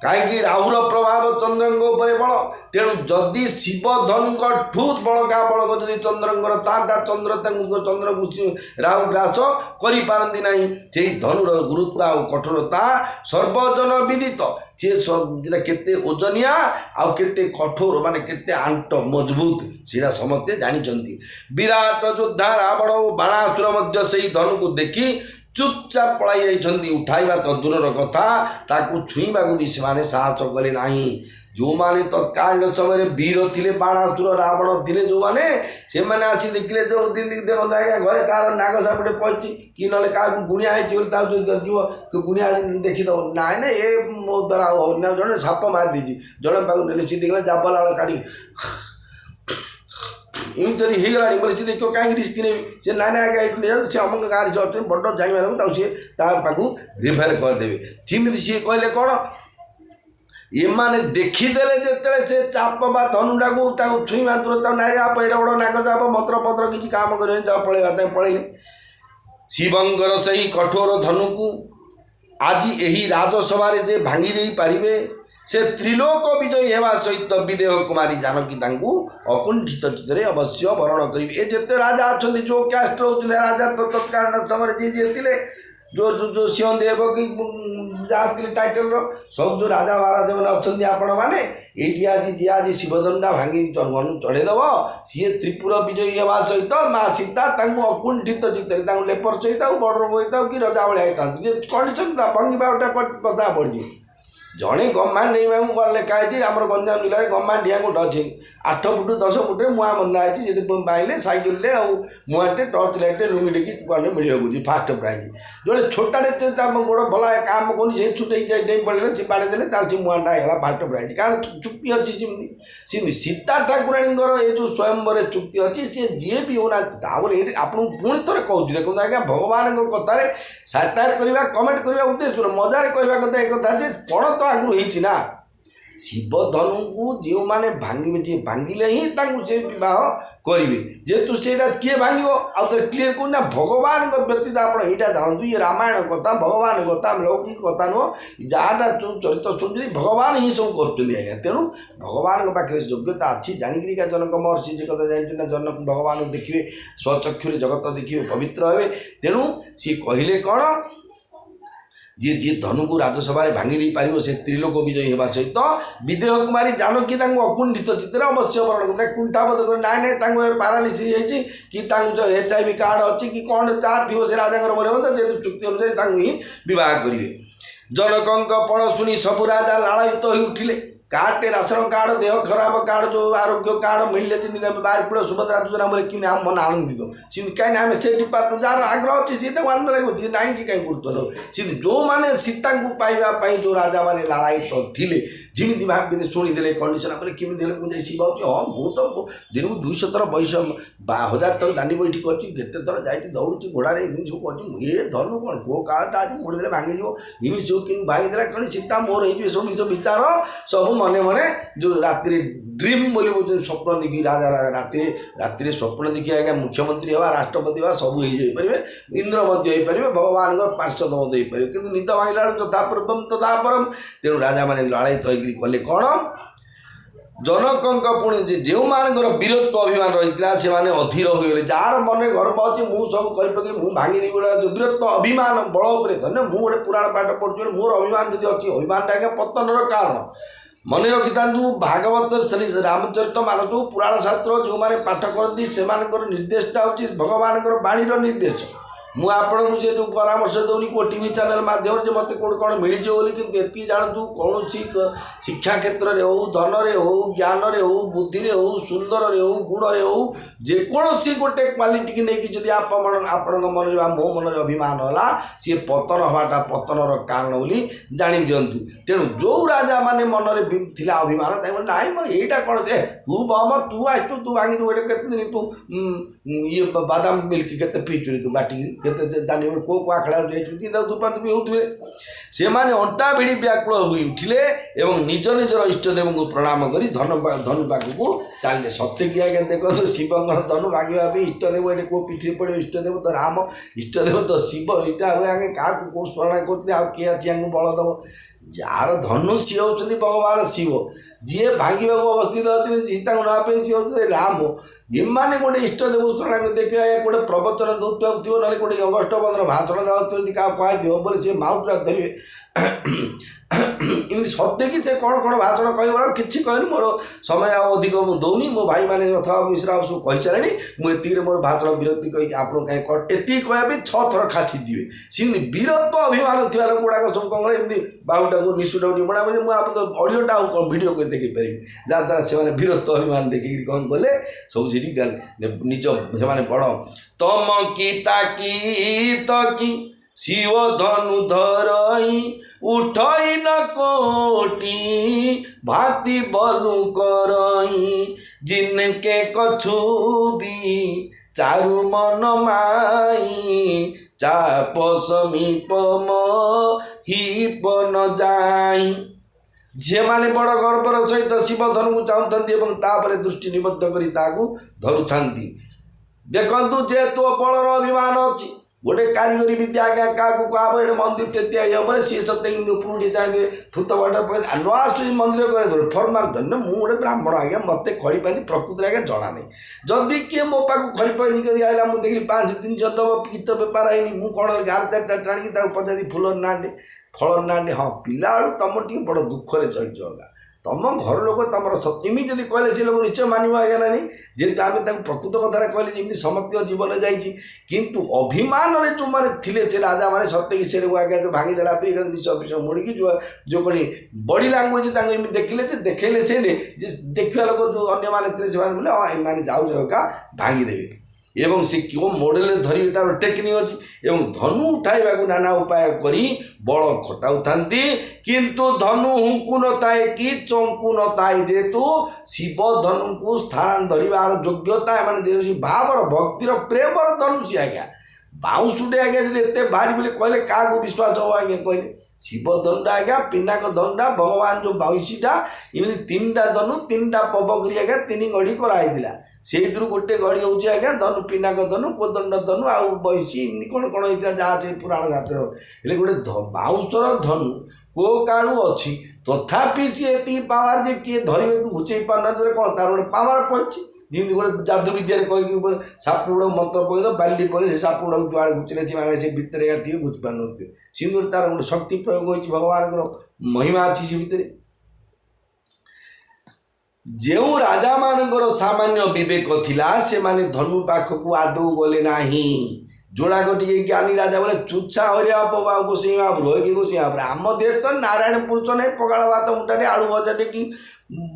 କାହିଁକି ରାହୁର ପ୍ରଭାବ ଚନ୍ଦ୍ରଙ୍କ ଉପରେ ବଳ, ତେଣୁ ଯଦି ଶିବଧନୁଙ୍କ ଠୁ ବଳକା ବଳକ ଯଦି ଚନ୍ଦ୍ରଙ୍କର ତାହା ଚନ୍ଦ୍ର ତାଙ୍କୁ ଚନ୍ଦ୍ରକୁ ରାହୁ ଗ୍ରାସ କରିପାରନ୍ତି ନାହିଁ। ସେଇ ଧନୁର ଗୁରୁତ୍ୱ ଆଉ କଠୋରତା ସର୍ବଜନ ବିଦିତ। ସେ କେତେ ଓଜନିଆ ଆଉ କେତେ କଠୋର ମାନେ କେତେ ଆଣ୍ଟ ମଜବୁତ ସେଇଟା ସମସ୍ତେ ଜାଣିଛନ୍ତି। ବିରାଟ ଯୋଦ୍ଧା ରାବଣ ଓ ବାଣାସୁର ମଧ୍ୟ ସେଇ ଧନୁକୁ ଦେଖି ଚୁପଚାପ ପଳାଇ ଯାଇଛନ୍ତି। ଉଠାଇବା ତ ଦୂରର କଥା ତାକୁ ଛୁଇଁବାକୁ ବି ସେମାନେ ସାହସ କଲେ ନାହିଁ। ଯେଉଁମାନେ ତତ୍କାଳୀନ ସମୟରେ ବୀର ଥିଲେ ବାଣାସୁର ରାବଣ ଥିଲେ ଯେଉଁମାନେ ସେମାନେ ଆସି ଦେଖିଲେ ଯେଉଁ ଦିନ ଦେଖନ୍ତୁ ଆଜ୍ଞା ଘରେ କାହାର ନାଗ ସାପଟେ ପଡ଼ିଛି କି ନହେଲେ କାହାକୁ ଗୁଣିଆ ହେଇଛି ବୋଲି ତାକୁ ଯିବ ଗୁଣିଆ ଦେଖିଦେବ ନାଇଁ ନାଇଁ ଏ ମୋ ଦ୍ୱାରା ଆଉ ହଉନି। ଜଣେ ସାପ ମାରି ଦେଇଛି ଜଣେ ପାଖକୁ ନେଲେ ସିଏ ଦେଖିଲେ ଜାବଲା ବେଳେ କାଢ଼ି ଏମିତି ଯଦି ହେଇଗଲାଣି ବୋଲେ ସିଏ ଦେଖିବ କାହିଁକି ରିସ୍କ ନେବି ସେ ନାଇଁ ନାଇଁ ଆଜ୍ଞା ଏଇଠୁ ନେଇଯାଉ ସେ ଅମଙ୍କ ଗାଁରେ ଯିଏ ଅଛନ୍ତି ବଡ଼ ଜାଣିବା ଲୋକ ତାକୁ ସିଏ ତା ପାଖକୁ ରିଫେୟାର କରିଦେବେ। ସେମିତି ସିଏ କହିଲେ କ'ଣ ଏମାନେ ଦେଖିଦେଲେ ଯେତେବେଳେ ସେ ଚାପ ବା ଧନୁଟାକୁ ତାକୁ ଛୁଇଁବା ତୁରନ୍ତ ତାକୁ ନାଇଁ ଆପ ଏଇଟା ବଡ଼ ନାଗ ଚାପ ମନ୍ତ୍ରପତ୍ର କିଛି କାମ କରିବେନି ତାକୁ ପଳେଇବା ପାଇଁ ପଳେଇଲେ। ଶିବଙ୍କର ସେହି କଠୋର ଧନୁକୁ ଆଜି ଏହି ରାଜସଭାରେ ଯେ ଭାଙ୍ଗି ଦେଇପାରିବେ ସେ ତ୍ରିଲୋକ ବିଜୟୀ ହେବା ସହିତ ବିଦେହ କୁମାରୀ ଜାନକୀ ତାଙ୍କୁ ଅକୁଣ୍ଠିତ ଚିତ୍ତରେ ଅବଶ୍ୟ ବରଣ କରିବେ। ଏ ଯେତେ ରାଜା ଅଛନ୍ତି ଯେଉଁ କ୍ୟାଷ୍ଟ ରହୁଛନ୍ତି ରାଜା ତତ୍କାଳୀନ ସମୟରେ ଯିଏ ଥିଲେ ଯେଉଁ ସିଂହଦେବ କି ଯାହା ଥିଲେ ଟାଇଟଲର ସବୁ ଯେଉଁ ରାଜା ମହାରାଜାମାନେ ଅଛନ୍ତି ଆପଣମାନେ ଏଇଠି ଆଜି ଯିଏ ଆଜି ଶିବଧନୁଟା ଭାଙ୍ଗି ଧନୁ ଚଢ଼େଇଦେବ ସିଏ ତ୍ରିପୁର ବିଜୟୀ ହେବା ସହିତ ମା ସୀତା ତାଙ୍କୁ ଅକୁଣ୍ଠିତ ଚିତ୍ତରେ ତାଙ୍କୁ ଲେପର ହେଇଥାଉ ବଡ଼ ରୋଗ ହେଇଥାଉ କି ରଜା ଭଳିଆ ହେଇଥାନ୍ତି ଯେ କଣ୍ଡିସନ୍ ଭଙ୍ଗିବା ଗୋଟେ କଥା ପଡ଼ିଛି। ଜଣେ ଗଭର୍ଣ୍ଣମେଣ୍ଟ ନେଇବାକୁ ଲେଖା ହେଇଛି ଆମର ଗଞ୍ଜାମ ଜିଲ୍ଲାରେ ଗଭର୍ଣ୍ଣମେଣ୍ଟ ଡିଆଁ ଅଛି 8 ଫୁଟ 10 ଫୁଟରେ ମୁହାଁ ବନ୍ଧା ହେଇଛି ସେଠି ପାଇଲେ ସାଇକେଲରେ ଆଉ ମୁହାଁଟେ ଟର୍ଚ୍ଚ ଲାଇଟ୍ରେ ଲୁଙ୍ଗିଟିକି ଗଲେ ମିଳିବାକୁ ଫାଷ୍ଟ ପ୍ରାଇଜ୍। ଜଣେ ଛୋଟାରେ ତା ଗୋଡ଼ ଭଲ କାମ କରୁନି ସେ ଛୁଟେଇ ଡେଇଁ ପଡ଼ିଲେ ସେ ବାଡ଼ି ଦେଲେ ତାର ସେ ମୁହାଁଟା ହେଇଗଲା ଫାଷ୍ଟ ପ୍ରାଇଜ୍ କାରଣ ଚୁକ୍ତି ଅଛି ସେମିତି। ସୀତା ଠାକୁରାଣୀଙ୍କର ଏ ଯେଉଁ ସ୍ୱୟଂବରରେ ଚୁକ୍ତି ଅଛି ସେ ଯିଏ ବି ହେଉନାହାନ୍ତି ତାପରେ ଏଇଠି ଆପଣଙ୍କୁ ପୁଣି ଥରେ କହୁଛି ଦେଖନ୍ତୁ ଆଜ୍ଞା ଭଗବାନଙ୍କ କଥାରେ ସାଟାୟାର କରିବା କମେଣ୍ଟ କରିବା ଉଦ୍ଦେଶ୍ୟ ମଜାରେ କହିବା କଥା ଏ କଥା ଯେ କ'ଣ ତ ଆଗରୁ ହେଇଛି ନା ଶିବଧନୁଙ୍କୁ ଯେଉଁମାନେ ଭାଙ୍ଗିବେ ଯିଏ ଭାଙ୍ଗିଲେ ହିଁ ତାଙ୍କୁ ସେ ବିବାହ କରିବେ ଯେହେତୁ ସେଇଟା କିଏ ଭାଙ୍ଗିବ ଆଉ ଥରେ କ୍ଲିୟର କରୁନି ନା ଭଗବାନଙ୍କ ବ୍ୟତୀତ ଆପଣ ଏଇଟା ଜାଣନ୍ତୁ ଇଏ ରାମାୟଣ କଥା ଭଗବାନ କଥା ଲୌକିକ କଥା ନୁହଁ ଯାହାଟା ଯେଉଁ ଚରିତ୍ର ଶୁଣୁଛନ୍ତି ଭଗବାନ ହିଁ ସବୁ କରୁଛନ୍ତି ଆଜ୍ଞା। ତେଣୁ ଭଗବାନଙ୍କ ପାଖରେ ଯୋଗ୍ୟତା ଅଛି ଜାଣିକିରିକା ଜନକ ମହର୍ଷି ଯେ କଥା ଜାଣିଛନ୍ତି ନା ଜନକ ଭଗବାନଙ୍କୁ ଦେଖିବେ ସ୍ୱଚକ୍ଷୁରେ ଜଗତ ଦେଖିବେ ପବିତ୍ର ହେବେ। ତେଣୁ ସିଏ କହିଲେ କ'ଣ ଯିଏ ଧନୁକୁ ରାଜସଭାରେ ଭାଙ୍ଗି ଦେଇପାରିବ ସେ ତ୍ରିଲୋକ ବିଜୟୀ ହେବା ସହିତ ବିଦେହ କୁମାରୀ ଜାନକୀ ତାଙ୍କୁ ଅକୁଣ୍ଠିତ ଚିତ୍ତରେ ଅବଶ୍ୟ ବରଣ କରିବେ। କୁଣ୍ଠାବୋଧ କରି ନାଇଁ ନାଇଁ ତାଙ୍କୁ ପାରାଲିସିସ୍ ହେଇଛି କି ତାଙ୍କୁ HIV କାର୍ଡ଼ ଅଛି କି କ'ଣ ଯାହା ଥିବ ସେ ରାଜାଙ୍କର ମନେ ମଧ୍ୟ ଯେହେତୁ ଚୁକ୍ତି ଅନୁଯାୟୀ ତାଙ୍କୁ ହିଁ ବିବାହ କରିବେ। ଜନକଙ୍କ ପଣ ଶୁଣି ସବୁ ରାଜା ଲାଳାୟିତ ହୋଇ ଉଠିଲେ। କାର୍ଡ଼ଟେ ରାସନ କାର୍ଡ଼ ଦେହ ଖରାପ କାର୍ଡ଼ ଯେଉଁ ଆରୋଗ୍ୟ କାର୍ଡ଼ ମିଳିଲେ ଯେମିତି ବାହାରି ପଡ଼ିବ ସୁଭଦ୍ରା ଯୋଜନା ବୋଲେ କେମିତି ଆମ ମନ ଆନନ୍ଦିତ ସେମିତି କାହିଁକି ଆମେ ସେ ଡିପାର୍ଟମେଣ୍ଟ ଯାହାର ଆଗ୍ରହ ଅଛି ସିଏ ତାକୁ ଆନନ୍ଦ ଲାଗିବ ଯିଏ ନାହିଁ ସେ କାହିଁ ଗୁରୁତ୍ୱ ଦେବ। ସେମିତି ଯେଉଁମାନେ ସୀତାଙ୍କୁ ପାଇବା ପାଇଁ ଯେଉଁ ରାଜାମାନେ ଲାଳାୟିତ ଥିଲେ ଯେମିତି ଭାବିଲେ ଶୁଣିଦେଲେ କଣ୍ଡିସନ୍ କଲେ କେମିତି ହେଲେ ମୁଁ ଯାଇ ଶିବ ହେଉଛି ହଁ ମୁଁ ତ ଦିନକୁ 200 ଥର ବୟସ 1000 ଥର ଦାଣ୍ଡି ବୈଠି କରିଛି କେତେ ଥର ଯାଇଛି ଦୌଡ଼ୁଛି ଘୋଡ଼ାରେ ଏମିତି ସବୁ କରିଛି ଏ ଧନୁ କ'ଣ କେଉଁ କାର୍ଡ଼ଟା ଆଜି ମୋଡ଼ିଦେଲେ ଭାଙ୍ଗିଯିବ ଏମିତି ସବୁ କେମିତି ଭାଙ୍ଗିଦେଲା କ'ଣ ସୀତା ମୋର ହେଇଯିବ ସବୁ ନିଜ ବିଚାର ସବୁ ମନେ ମନେ ଯେଉଁ ରାତିରେ ଡ୍ରିମ୍ ବୋଲି କହୁଛନ୍ତି ସ୍ୱପ୍ନ ଦେଖି ରାଜା ରାତିରେ ସ୍ୱପ୍ନ ଦେଖି ଆଜ୍ଞା ମୁଖ୍ୟମନ୍ତ୍ରୀ ହେବା ରାଷ୍ଟ୍ରପତି ହେବା ସବୁ ହେଇଯାଇପାରିବେ ଇନ୍ଦ୍ର ମଧ୍ୟ ହେଇପାରିବେ ଭଗବାନଙ୍କର ପାର୍ଶ୍ୱଦ ମଧ୍ୟ ହେଇପାରିବେ କିନ୍ତୁ ନିଦ ଭାଙ୍ଗିଲା ବେଳକୁ ଯଥା ପୂର୍ବମ୍ ତଥା ପରମ୍। ତେଣୁ ରାଜାମାନେ ଲାଳାୟିତ ହେଇକରି କଲେ କ'ଣ ଜନକଙ୍କ ପୁଣି ଯେଉଁମାନଙ୍କର ବୀରତ୍ୱ ଅଭିମାନ ରହିଥିଲା ସେମାନେ ଅଧୀର ହୋଇଗଲେ ଯାହାର ମନରେ ଗର୍ବ ଅଛି ମୁଁ ସବୁ କରିପକେଇ ମୁଁ ଭାଙ୍ଗିଦେବି ଗୋଟେ ବୀରତ୍ୱ ଅଭିମାନ ବଳ ଉପରେ ଧନ୍ୟ ମୁଁ ଗୋଟେ ପୁରାଣ ପାଠ ପଢ଼ୁଛି ମୋର ଅଭିମାନ ଯଦି ଅଛି ଅଭିମାନଟା ଆଜ୍ଞା ପତନର କାରଣ। ମନେ ରଖିଥାନ୍ତୁ ଭାଗବତ ଶ୍ରୀ ରାମଚରିତ ମାନସ ପୁରାଣ ଶାସ୍ତ୍ର ଯେଉଁମାନେ ପାଠ କରନ୍ତି ସେମାନଙ୍କର ନିର୍ଦ୍ଦେଶଟା ହେଉଛି ଭଗବାନଙ୍କର ବାଣୀର ନିର୍ଦ୍ଦେଶ ମୁଁ ଆପଣଙ୍କୁ ସେ ଯେଉଁ ପରାମର୍ଶ ଦେଉନି କେଉଁ ଟି ଭି ଚ୍ୟାନେଲ୍ ମାଧ୍ୟମରେ ଯେ ମୋତେ କେଉଁଠି କ'ଣ ମିଳିଯିବ ବୋଲି, କିନ୍ତୁ ଏତିକି ଜାଣନ୍ତୁ କୌଣସି ଶିକ୍ଷା କ୍ଷେତ୍ରରେ ହେଉ, ଧନରେ ହେଉ, ଜ୍ଞାନରେ ହେଉ, ବୁଦ୍ଧିରେ ହେଉ, ସୁନ୍ଦରରେ ହେଉ, ଗୁଣରେ ହେଉ, ଯେକୌଣସି ଗୋଟେ କ୍ୱାଲିଟିକି ନେଇକି ଯଦି ଆପଣଙ୍କ ମନରେ ବା ମୋ ମନରେ ଅଭିମାନ ହେଲା, ସିଏ ପତନ ହେବାଟା ପତନର କାରଣ ବୋଲି ଜାଣି ଦିଅନ୍ତୁ। ତେଣୁ ଯେଉଁ ରାଜାମାନେ ମନରେ ଥିଲା ଅଭିମାନ, ତାଙ୍କୁ ନାଇଁ ମ ଏଇଟା କ'ଣ ଯେ ତୁ ବମ ତୁ ଆସିଛୁ ତୁ ଭାଙ୍ଗିଦେବୁ, ଏଇଟା କେତେ ଦିନ ତୁ ଇଏ ବାଦାମ ମିଲ୍କ କେତେ ପିଇଛୁ ତୁ ବାଟିକି କେତେ ଦାନି କେଉଁ ଆଖଡ଼ା ଯାଇଛୁ ତାକୁ ଧୂପାନ୍ତ ବି ହେଉଥିବେ। ସେମାନେ ଅଣ୍ଟା ଭିଡ଼ି ବ୍ୟାକୁଳ ହୋଇ ଉଠିଲେ ଏବଂ ନିଜ ନିଜର ଇଷ୍ଟଦେବଙ୍କୁ ପ୍ରଣାମ କରି ଧନୁ ପାଖକୁ ଚାଲିଲେ। ସତ୍ୟକି ଆଜ୍ଞା ଦେଖନ୍ତୁ ଶିବଙ୍କର ଧନୁ ଭାଙ୍ଗିବା ପାଇଁ ଇଷ୍ଟଦେବ ଏଠି କେଉଁ ପିଠିରେ ପଡ଼ିବ, ଇଷ୍ଟଦେବ ତ ରାମ, ଇଷ୍ଟଦେବ ତ ଶିବ, ଇଟା ହୁଏ ଆଜ୍ଞା କାହାକୁ କେଉଁ ସ୍ମରଣ କରୁଛନ୍ତି, ଆଉ କିଏ ଅଛି ଆଙ୍କୁ ବଳ ଦେବ। ଯାହାର ଧନୁ ସିଏ ହେଉଛନ୍ତି ଭଗବାନ ଶିବ, ଯିଏ ଭାଙ୍ଗିବାକୁ ଅବସ୍ଥିତ ଅଛନ୍ତି ସୀତାଙ୍କୁ ନେବା ପାଇଁ ସିଏ ହେଉଛନ୍ତି ରାମ। ଏମାନେ ଗୋଟେ ଇଷ୍ଟଦେବ ଶରଣାଗତ ଦେଖିବା ଗୋଟେ ପ୍ରବଚନ ଦେଉଥିବାକୁ ଥିବ, ନହେଲେ ଗୋଟେ ଅଗଷ୍ଟ ବନ୍ଧର ଭାଷଣ ଦେଉଥିବ, ଯଦି କାହାକୁ କୁହାଯିବ ବୋଲେ ସିଏ ମାଉପୁରା ଧରିବେ। ଏମିତି ସତ୍ୟକି ସେ କ'ଣ କ'ଣ ଭାଷଣ କହିବ, କିଛି କହିନି, ମୋର ସମୟ ଆଉ ଅଧିକ ମୁଁ ଦେଉନି, ମୋ ଭାଇମାନେ ରଥବାବୁ ମିଶ୍ରା ସବୁ କହିସାରିଲେଣି, ମୁଁ ଏତିକିରେ ମୋର ଭାଷଣ ବିରତି କହିକି ଆପଣଙ୍କୁ କାହିଁ ଏତିକି କହିବା ପାଇଁ 6 ଥର ଖାସି ଦିବେ। ସେମିତି ବୀରତ୍ୱ ଅଭିମାନ ଥିବା ଲୋକ ଗୁଡ଼ାକ ସବୁ କ'ଣ କରେ, ଏମିତି ବାହୁଟାକୁ ନିଶୁଟାକୁ ଟିକେ ବଢ଼ା ମୁଁ ଆପଣ ଅଡ଼ିଓଟା ଆଉ କ'ଣ ଭିଡ଼ିଓ କରି ଦେଖେଇ ପାରିବି, ଯାହାଦ୍ୱାରା ସେମାନେ ବୀରତ୍ୱ ଅଭିମାନ ଦେଖିକି କ'ଣ କଲେ ସବୁ ସେଠି ନିଜ ସେମାନେ ବଡ଼ ତମ କି ତାକି ତକି शिव धनु धरई उठई न कोटी भाती बलु करई जिनके कछुबी चारु मन माई चाप समीप हिप न जाई। झीमाने बड़ गर्वर सहित शिव धनु को चाहूँ एवं तापर दृष्टि निबद्ध करी ताकू धरुथांती। देखंतु जेहेतु बलर अभिमान अच्छी गोटे कारीगरी विद्या आज्ञा क्या कह मंदिर तेती बोले सी सत्य उपरूटी चाहिए फुत वाटर पकड़ न आसु मंदिर कर फर्माल धन्य मुझे गोटे ब्राह्मण आज्ञा मत खड़ी पाती प्रकृति आज्ञा जना नहीं जदि किए मो पाक खड़ी पानी आइला मुझे देखी 5-300 दब गीत बेपार है मुझे कौन 11-4टा टाणी पचारि फुल नांडे फल नांडे हाँ पिला बेलू तुम टे बड़ दुखरे चलता तुम घर लोक तुम इमी जब कहले से लोग निश्चय मानव आज्ञा ना जेहतु आम प्रकृत कथार कहले जमी समस्त जीवन जाइए किंतु अभिमान जो मैंने थे से राजा मैंने सत्य कि से आज्ञा जो भांगीदेला निश्चय मुड़की जो कौन बडी लांगुएज देखिले देखले से देखा लोग जो अन्य से बोले हाँ एम जाऊ जाऊका भांगीदेवे एवं से क्यों मॉडल धरी तार टेक्निक अच्छी एवं धनु उठाइबा नाना उपाय करी बल खटाऊ थांती किंतु धनु हुंकु न ताए कि चंकु न ताए जेतु शिव धनु को स्थान धरिबार योग्यता माने भावर भक्तिर प्रेमर धनु सी आज्ञा बाउंसुटे आज्ञा जब एत भारी बोले कहले क्या विश्वास हो आज्ञा कहले शिव धनुटा आज्ञा पिनाक धनुटा भगवान जो बाउंसीटा एमती 3टा धनु 3टा पवगिरी आज्ञा 3 गढ़ी कराई से गोटे गढ़ी हूँ आज्ञा धनु पिनाक धनु कोदंड धनु आउ बईसी एमती कौन कौन होता जहाँ से पुराण शास्त्र हेल्ले गोटे बाउंसर धनु को काणु अच्छी तथापि सी ये पावर जे किए धरवे को घुचे पारना कौन तार गोटे पावर पड़ी जमी गोटे जादू विद्या कहीकि साप गुड़ा मंत्र पकड़ बाली पड़े से साप गुड़ा जुआड़े घुचले से भितर थे घुच पार नुथे सी गोटे तार गोटे शक्ति प्रयोग हो भगवान महिमा अच्छी से भितर जो राजा मानकर सामान्य विवेक थिला से माने धनु पाखक आदौ गले नाही जोड़ाक टे ज्ञानी राजा बोले चुच्छा हरिया बाबू गोसाई महापुर हो कि गोसाई महापुर आम देश तो नारायण पुरुष नहीं पखाड़ भात मुठाने आलू भजा टे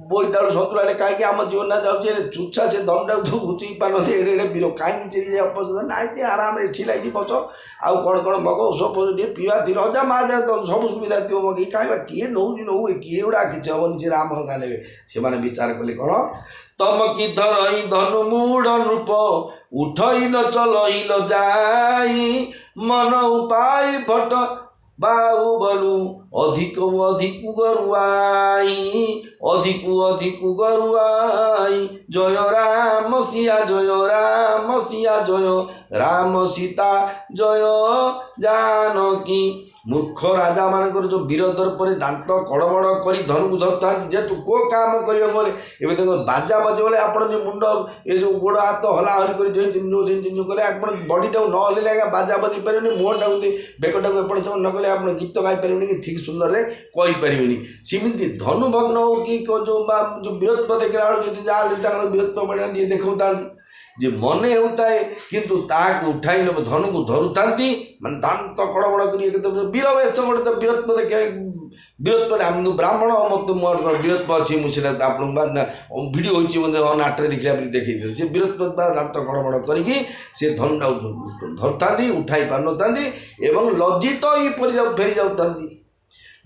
बोईताड़ू सतुला कहीं आम जीवन जाऊे चुच्छा से धनुटा तो घुचे पारते एडे एडे वीर कहीं चेरी अपसद ना आराम से सिलाई बस आउ कौन कौन मग ओष पीवा थी रजा महाराज तो सब सुविधा थी मगे कहीं किए नौ नौ किए गुड़ा किसी हेनी से राम हका ने से विचार कले कौन तम कि धरई धनु मूढ़ नृप उठई न चलईल जाई मन उपाय भट बाहु बलु अधिक अधिक गरुआई अधिक अधिक गरुआई जय राम सिया जय राम सीता जय जानकी मूर्ख राजा मानकर जो वीर दर्पर दांत कड़बड़ कर धनु को धरता जेहेतु को काम कर बाजा बजे बोले आप मुंड ये जो गोड़ हाथ हला हली कर कले आप बडीटा न हल्ले आज्ञा बाजा बजी पारे मुहटा बेकटा को एपट सेपट न कले आप गीत गाई पारे कि ठीक सुंदर रे कहींपारे सेमती धनु भग्न हो कि जो वीरत्व देखला जो जहाँ वीरत्व बढ़िया देखा ଯେ ମନେ ହେଉଥାଏ କିନ୍ତୁ ତାହାକୁ ଉଠାଇ ନେବ ଧନୁକୁ ଧରୁଥାନ୍ତି ମାନେ ଦାନ୍ତ କଡ଼ବଡ଼ କରି କେତେ ବୀର ବେଶ ଗୋଟେ ତ ବୀରତ୍ୱ ଦେଖିବା ବୀରତ୍ୱ ଆମେ ବ୍ରାହ୍ମଣ ମୋତେ ମୋର ବୀରତ୍ୱ ଅଛି ମୁଁ ସେଇଟା ଆପଣଙ୍କୁ ଭିଡ଼ିଓ ହୋଇଛି ମଧ୍ୟ ନାଟରେ ଦେଖିଲା ପରେ ଦେଖେଇଦେଲି ସେ ବୀରତ୍ୱ ଦ୍ୱାରା ଦାନ୍ତ କଡ଼ବଡ଼ କରିକି ସେ ଧନୁଟାକୁ ଧରୁଥାନ୍ତି ଉଠାଇ ପାରିନଥାନ୍ତି ଏବଂ ଲଜ୍ଜିତ ହୋଇ ଫେରି ଯାଉଥାନ୍ତି।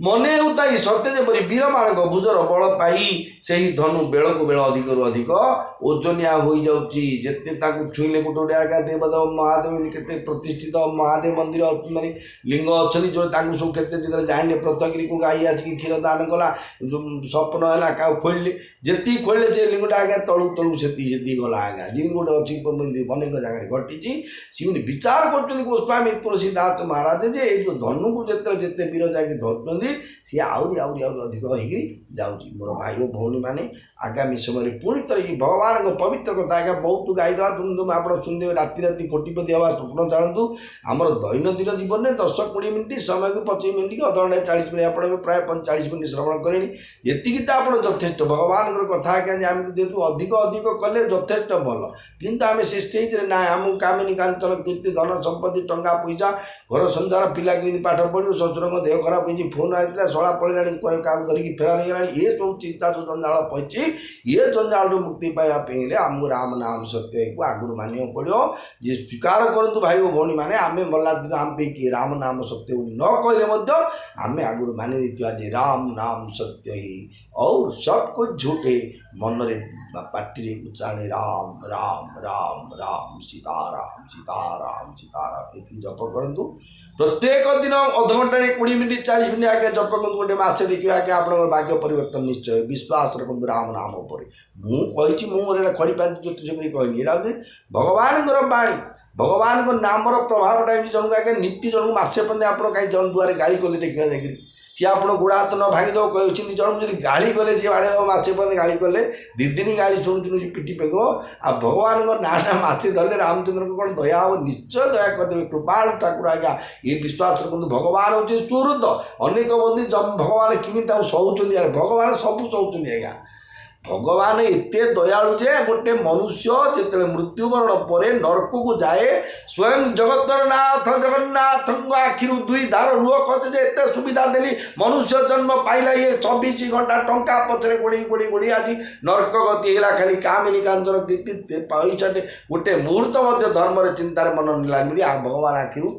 ମନେ ହେଉଥାଏ ସତେ ଯେପରି ବୀରମାନଙ୍କ ଭୁଜର ବଳ ପାଇ ସେହି ଧନୁ ବେଳକୁ ବେଳ ଅଧିକରୁ ଅଧିକ ଓଜନିଆ ହୋଇଯାଉଛି। ଯେତେ ତାକୁ ଛୁଇଁଲେ ଗୋଟେ ଗୋଟେ ଆଜ୍ଞା ଦେବଦେବ ମହାଦେବ କେତେ ପ୍ରତିଷ୍ଠିତ ମହାଦେବ ମନ୍ଦିର ମାନେ ଲିଙ୍ଗ ଅଛନ୍ତି ଯେଉଁ ତାଙ୍କୁ ସବୁ କେତେ ଯେତେବେଳେ ଜାଣିଲେ ପ୍ରତ୍ୟଗିରିକୁ ଗାଈ ଆସିକି କ୍ଷୀର ଦାନ କଲା ସ୍ୱପ୍ନ ହେଲା କାହାକୁ ଖୋଳିଲେ ଯେତିକି ଖୋଳିଲେ ସେ ଲିଙ୍ଗଟା ଆଜ୍ଞା ତଳୁ ତଳୁ ସେତିକି ଗଲା ଆଜ୍ଞା ଯେମିତି ଗୋଟେ ଅଛି ଅନେକ ଜାଗାରେ ଘଟିଛି। ସେମିତି ବିଚାର କରୁଛନ୍ତି ଗୋସ୍ୱାମୀ ତୁଳସୀଦାସ ମହାରାଜ ଯେ ଏଇ ଯେଉଁ ଧନୁକୁ ଯେତେବେଳେ ଯେତେ ବୀର ଯାଇକି ଧରୁଛନ୍ତି ସିଏ ଆହୁରି ଅଧିକ ହେଇକିରି ଯାଉଛି। ମୋର ଭାଇ ଓ ଭଉଣୀମାନେ ଆଗାମୀ ସମୟରେ ପୁଣି ଥରେ ଏଇ ଭଗବାନଙ୍କ ପବିତ୍ର କଥା ଆଜ୍ଞା ବହୁତ ଗାଇଦେବା ଧୁମଧୁମ ଆପଣ ଶୁଣିଦେବେ ରାତି କୋଟିପତି ହେବା ସ୍ୱପ୍ନ ଚାଲନ୍ତୁ। ଆମର ଦୈନନ୍ଦିନ ଜୀବନରେ 10-20 ମିନିଟ୍ ସମୟକୁ 25 ମିନିଟ୍ କି ଅଧଘଣ୍ଟା 40 ମିନିଟ୍ ଆପଣ ପ୍ରାୟ 40 ମିନିଟ୍ ଶ୍ରବଣ କଲେଣି ଏତିକି ତ ଆପଣ ଯଥେଷ୍ଟ। ଭଗବାନଙ୍କର କଥା ଆଜ୍ଞା ଯେ ଆମେ ଯେହେତୁ ଅଧିକ କଲେ ଯଥେଷ୍ଟ ଭଲ କିନ୍ତୁ ଆମେ ସେ ଷ୍ଟେଜ୍ରେ ନା ଆମକୁ କାମିନୀ କାଞ୍ଚନ କୀର୍ତ୍ତି ଧନ ସମ୍ପତ୍ତି ଟଙ୍କା ପଇସା ଘର ସଂସାର ପିଲା କେମିତି ପାଠ ପଢ଼ିବ ଶ୍ୱଶୁରଙ୍କ ଦେହ ଖରାପ ହେଇଛି ଫୋନ୍ ଆସିଥିଲା ଶଳା ପଳେଇଲାଣି କାହାକୁ ଧରିକି ଫେରାର ହେଇଗଲାଣି ଏସବୁ ଚିନ୍ତା ଯେଉଁ ଜଞ୍ଜାଳ ପଡ଼ିଛି ଏ ଜଞ୍ଜାଳରୁ ମୁକ୍ତି ପାଇବା ପାଇଁ ହେଲେ ଆମକୁ ରାମ ନାମ ସତ୍ୟକୁ ଆଗରୁ ମାନିବାକୁ ପଡ଼ିବ। ଯେ ସ୍ୱୀକାର କରନ୍ତୁ ଭାଇ ଓ ଭଉଣୀମାନେ ଆମେ ମଲା ଦିନ ଆମ ପାଇଁ କିଏ ରାମ ନାମ ସତ୍ୟ ବୋଲି ନ କହିଲେ ମଧ୍ୟ ଆମେ ଆଗରୁ ମାନି ଦେଇଥିବା ଯେ ରାମ ନାମ ସତ୍ୟ ହିଁ ଆଉ ସବ୍ କୁଛ ଝୁଠେ ମନରେ ପାଟିରେ ଉଚ୍ଚାରଣେ ରାମ ରାମ ରାମ ରାମ ସୀତାରାମ ସୀତାରାମ ସୀତାରାମ ଏତିକି ଜପ କରନ୍ତୁ। ପ୍ରତ୍ୟେକ ଦିନ ଅଧଘଣ୍ଟାରେ 20 ମିନିଟ୍ 40 ମିନିଟ୍ ଆଜ୍ଞା ଜପ କରନ୍ତୁ। ଗୋଟେ ମାସେ ଦେଖିବେ ଆଜ୍ଞା ଆପଣଙ୍କର ଭାଗ୍ୟ ପରିବର୍ତ୍ତନ ନିଶ୍ଚୟ। ବିଶ୍ୱାସ ରଖନ୍ତୁ ରାମ ନାମ ଉପରେ। ମୁଁ କହିଛି ମୁଁ ମୋର ଏଇଟା ଖଡ଼ିପାନ୍ତି ଜ୍ୟୋତିଷ କରି କହିନି ଏଇଟା ହେଉଛି ଭଗବାନଙ୍କର ବାଣୀ। ଭଗବାନଙ୍କ ନାମର ପ୍ରଭାବଟା ହେଉଛି ଜଣକୁ ଆଜ୍ଞା ନୀତି ଜଣକୁ ମାସେ ପର୍ଯ୍ୟନ୍ତ ଆପଣ କାହିଁ ଜଣ ଦୁଆରେ ଗାଳି କଲେ ଦେଖିବା ଯାଇକିରି ସିଏ ଆପଣ ଗୋଡ଼ ହାତ ନ ଭାଙ୍ଗିଦେବ କହିଛନ୍ତି ଜଣକୁ ଯଦି ଗାଳି କଲେ ସିଏ ବାଡ଼େଇଦେବ ମାସେ ପର୍ଯ୍ୟନ୍ତ ଗାଳି କଲେ 2 ଦିନ ଗାଳି ଶୁଣୁଛୁ ସେ ପିଟି ପେକିବ। ଆଉ ଭଗବାନଙ୍କ ନାଁଟା ମାସେ ଧରିଲେ ରାମଚନ୍ଦ୍ରଙ୍କୁ କ'ଣ ଦୟା ହେବ ନିଶ୍ଚୟ ଦୟା କରିଦେବେ କୃପାଳ ଠାକୁର ଆଜ୍ଞା ଏ ବିଶ୍ୱାସ ରଖନ୍ତୁ। ଭଗବାନ ହେଉଛି ସୁହୃଦ ଅନେକ ବନ୍ଧୁ ଭଗବାନ କେମିତି ତାକୁ ସହୁଛନ୍ତି ଆରେ ଭଗବାନ ସବୁ ସହୁଛନ୍ତି ଆଜ୍ଞା। ଭଗବାନ ଏତେ ଦୟାଳୁ ଯେ ଗୋଟେ ମନୁଷ୍ୟ ଯେତେବେଳେ ମୃତ୍ୟୁବରଣ ପରେ ନରକକୁ ଯାଏ ସ୍ୱୟଂ ଜଗତର ନାଥ ଜଗନ୍ନାଥଙ୍କ ଆଖିରୁ 2 ଧାର ଲୁହ ଖସେ ଯେ ଏତେ ସୁବିଧା ଦେଲି ମନୁଷ୍ୟ ଜନ୍ମ ପାଇଲା ଇଏ 24 ଘଣ୍ଟା ଟଙ୍କା ପଛରେ ଗୋଡ଼ି ଆଜି ନରକ ଗତି ହେଲା ଖାଲି କାମିନୀ କାଞ୍ଚନ କୀର୍ତ୍ତି ପଇସାଟେ ଗୋଟେ ମୁହୂର୍ତ୍ତ ମଧ୍ୟ ଧର୍ମରେ ଚିନ୍ତାରେ ମନ ନେଲାନି ବୋଲି ଭଗବାନ ଆଖିରୁ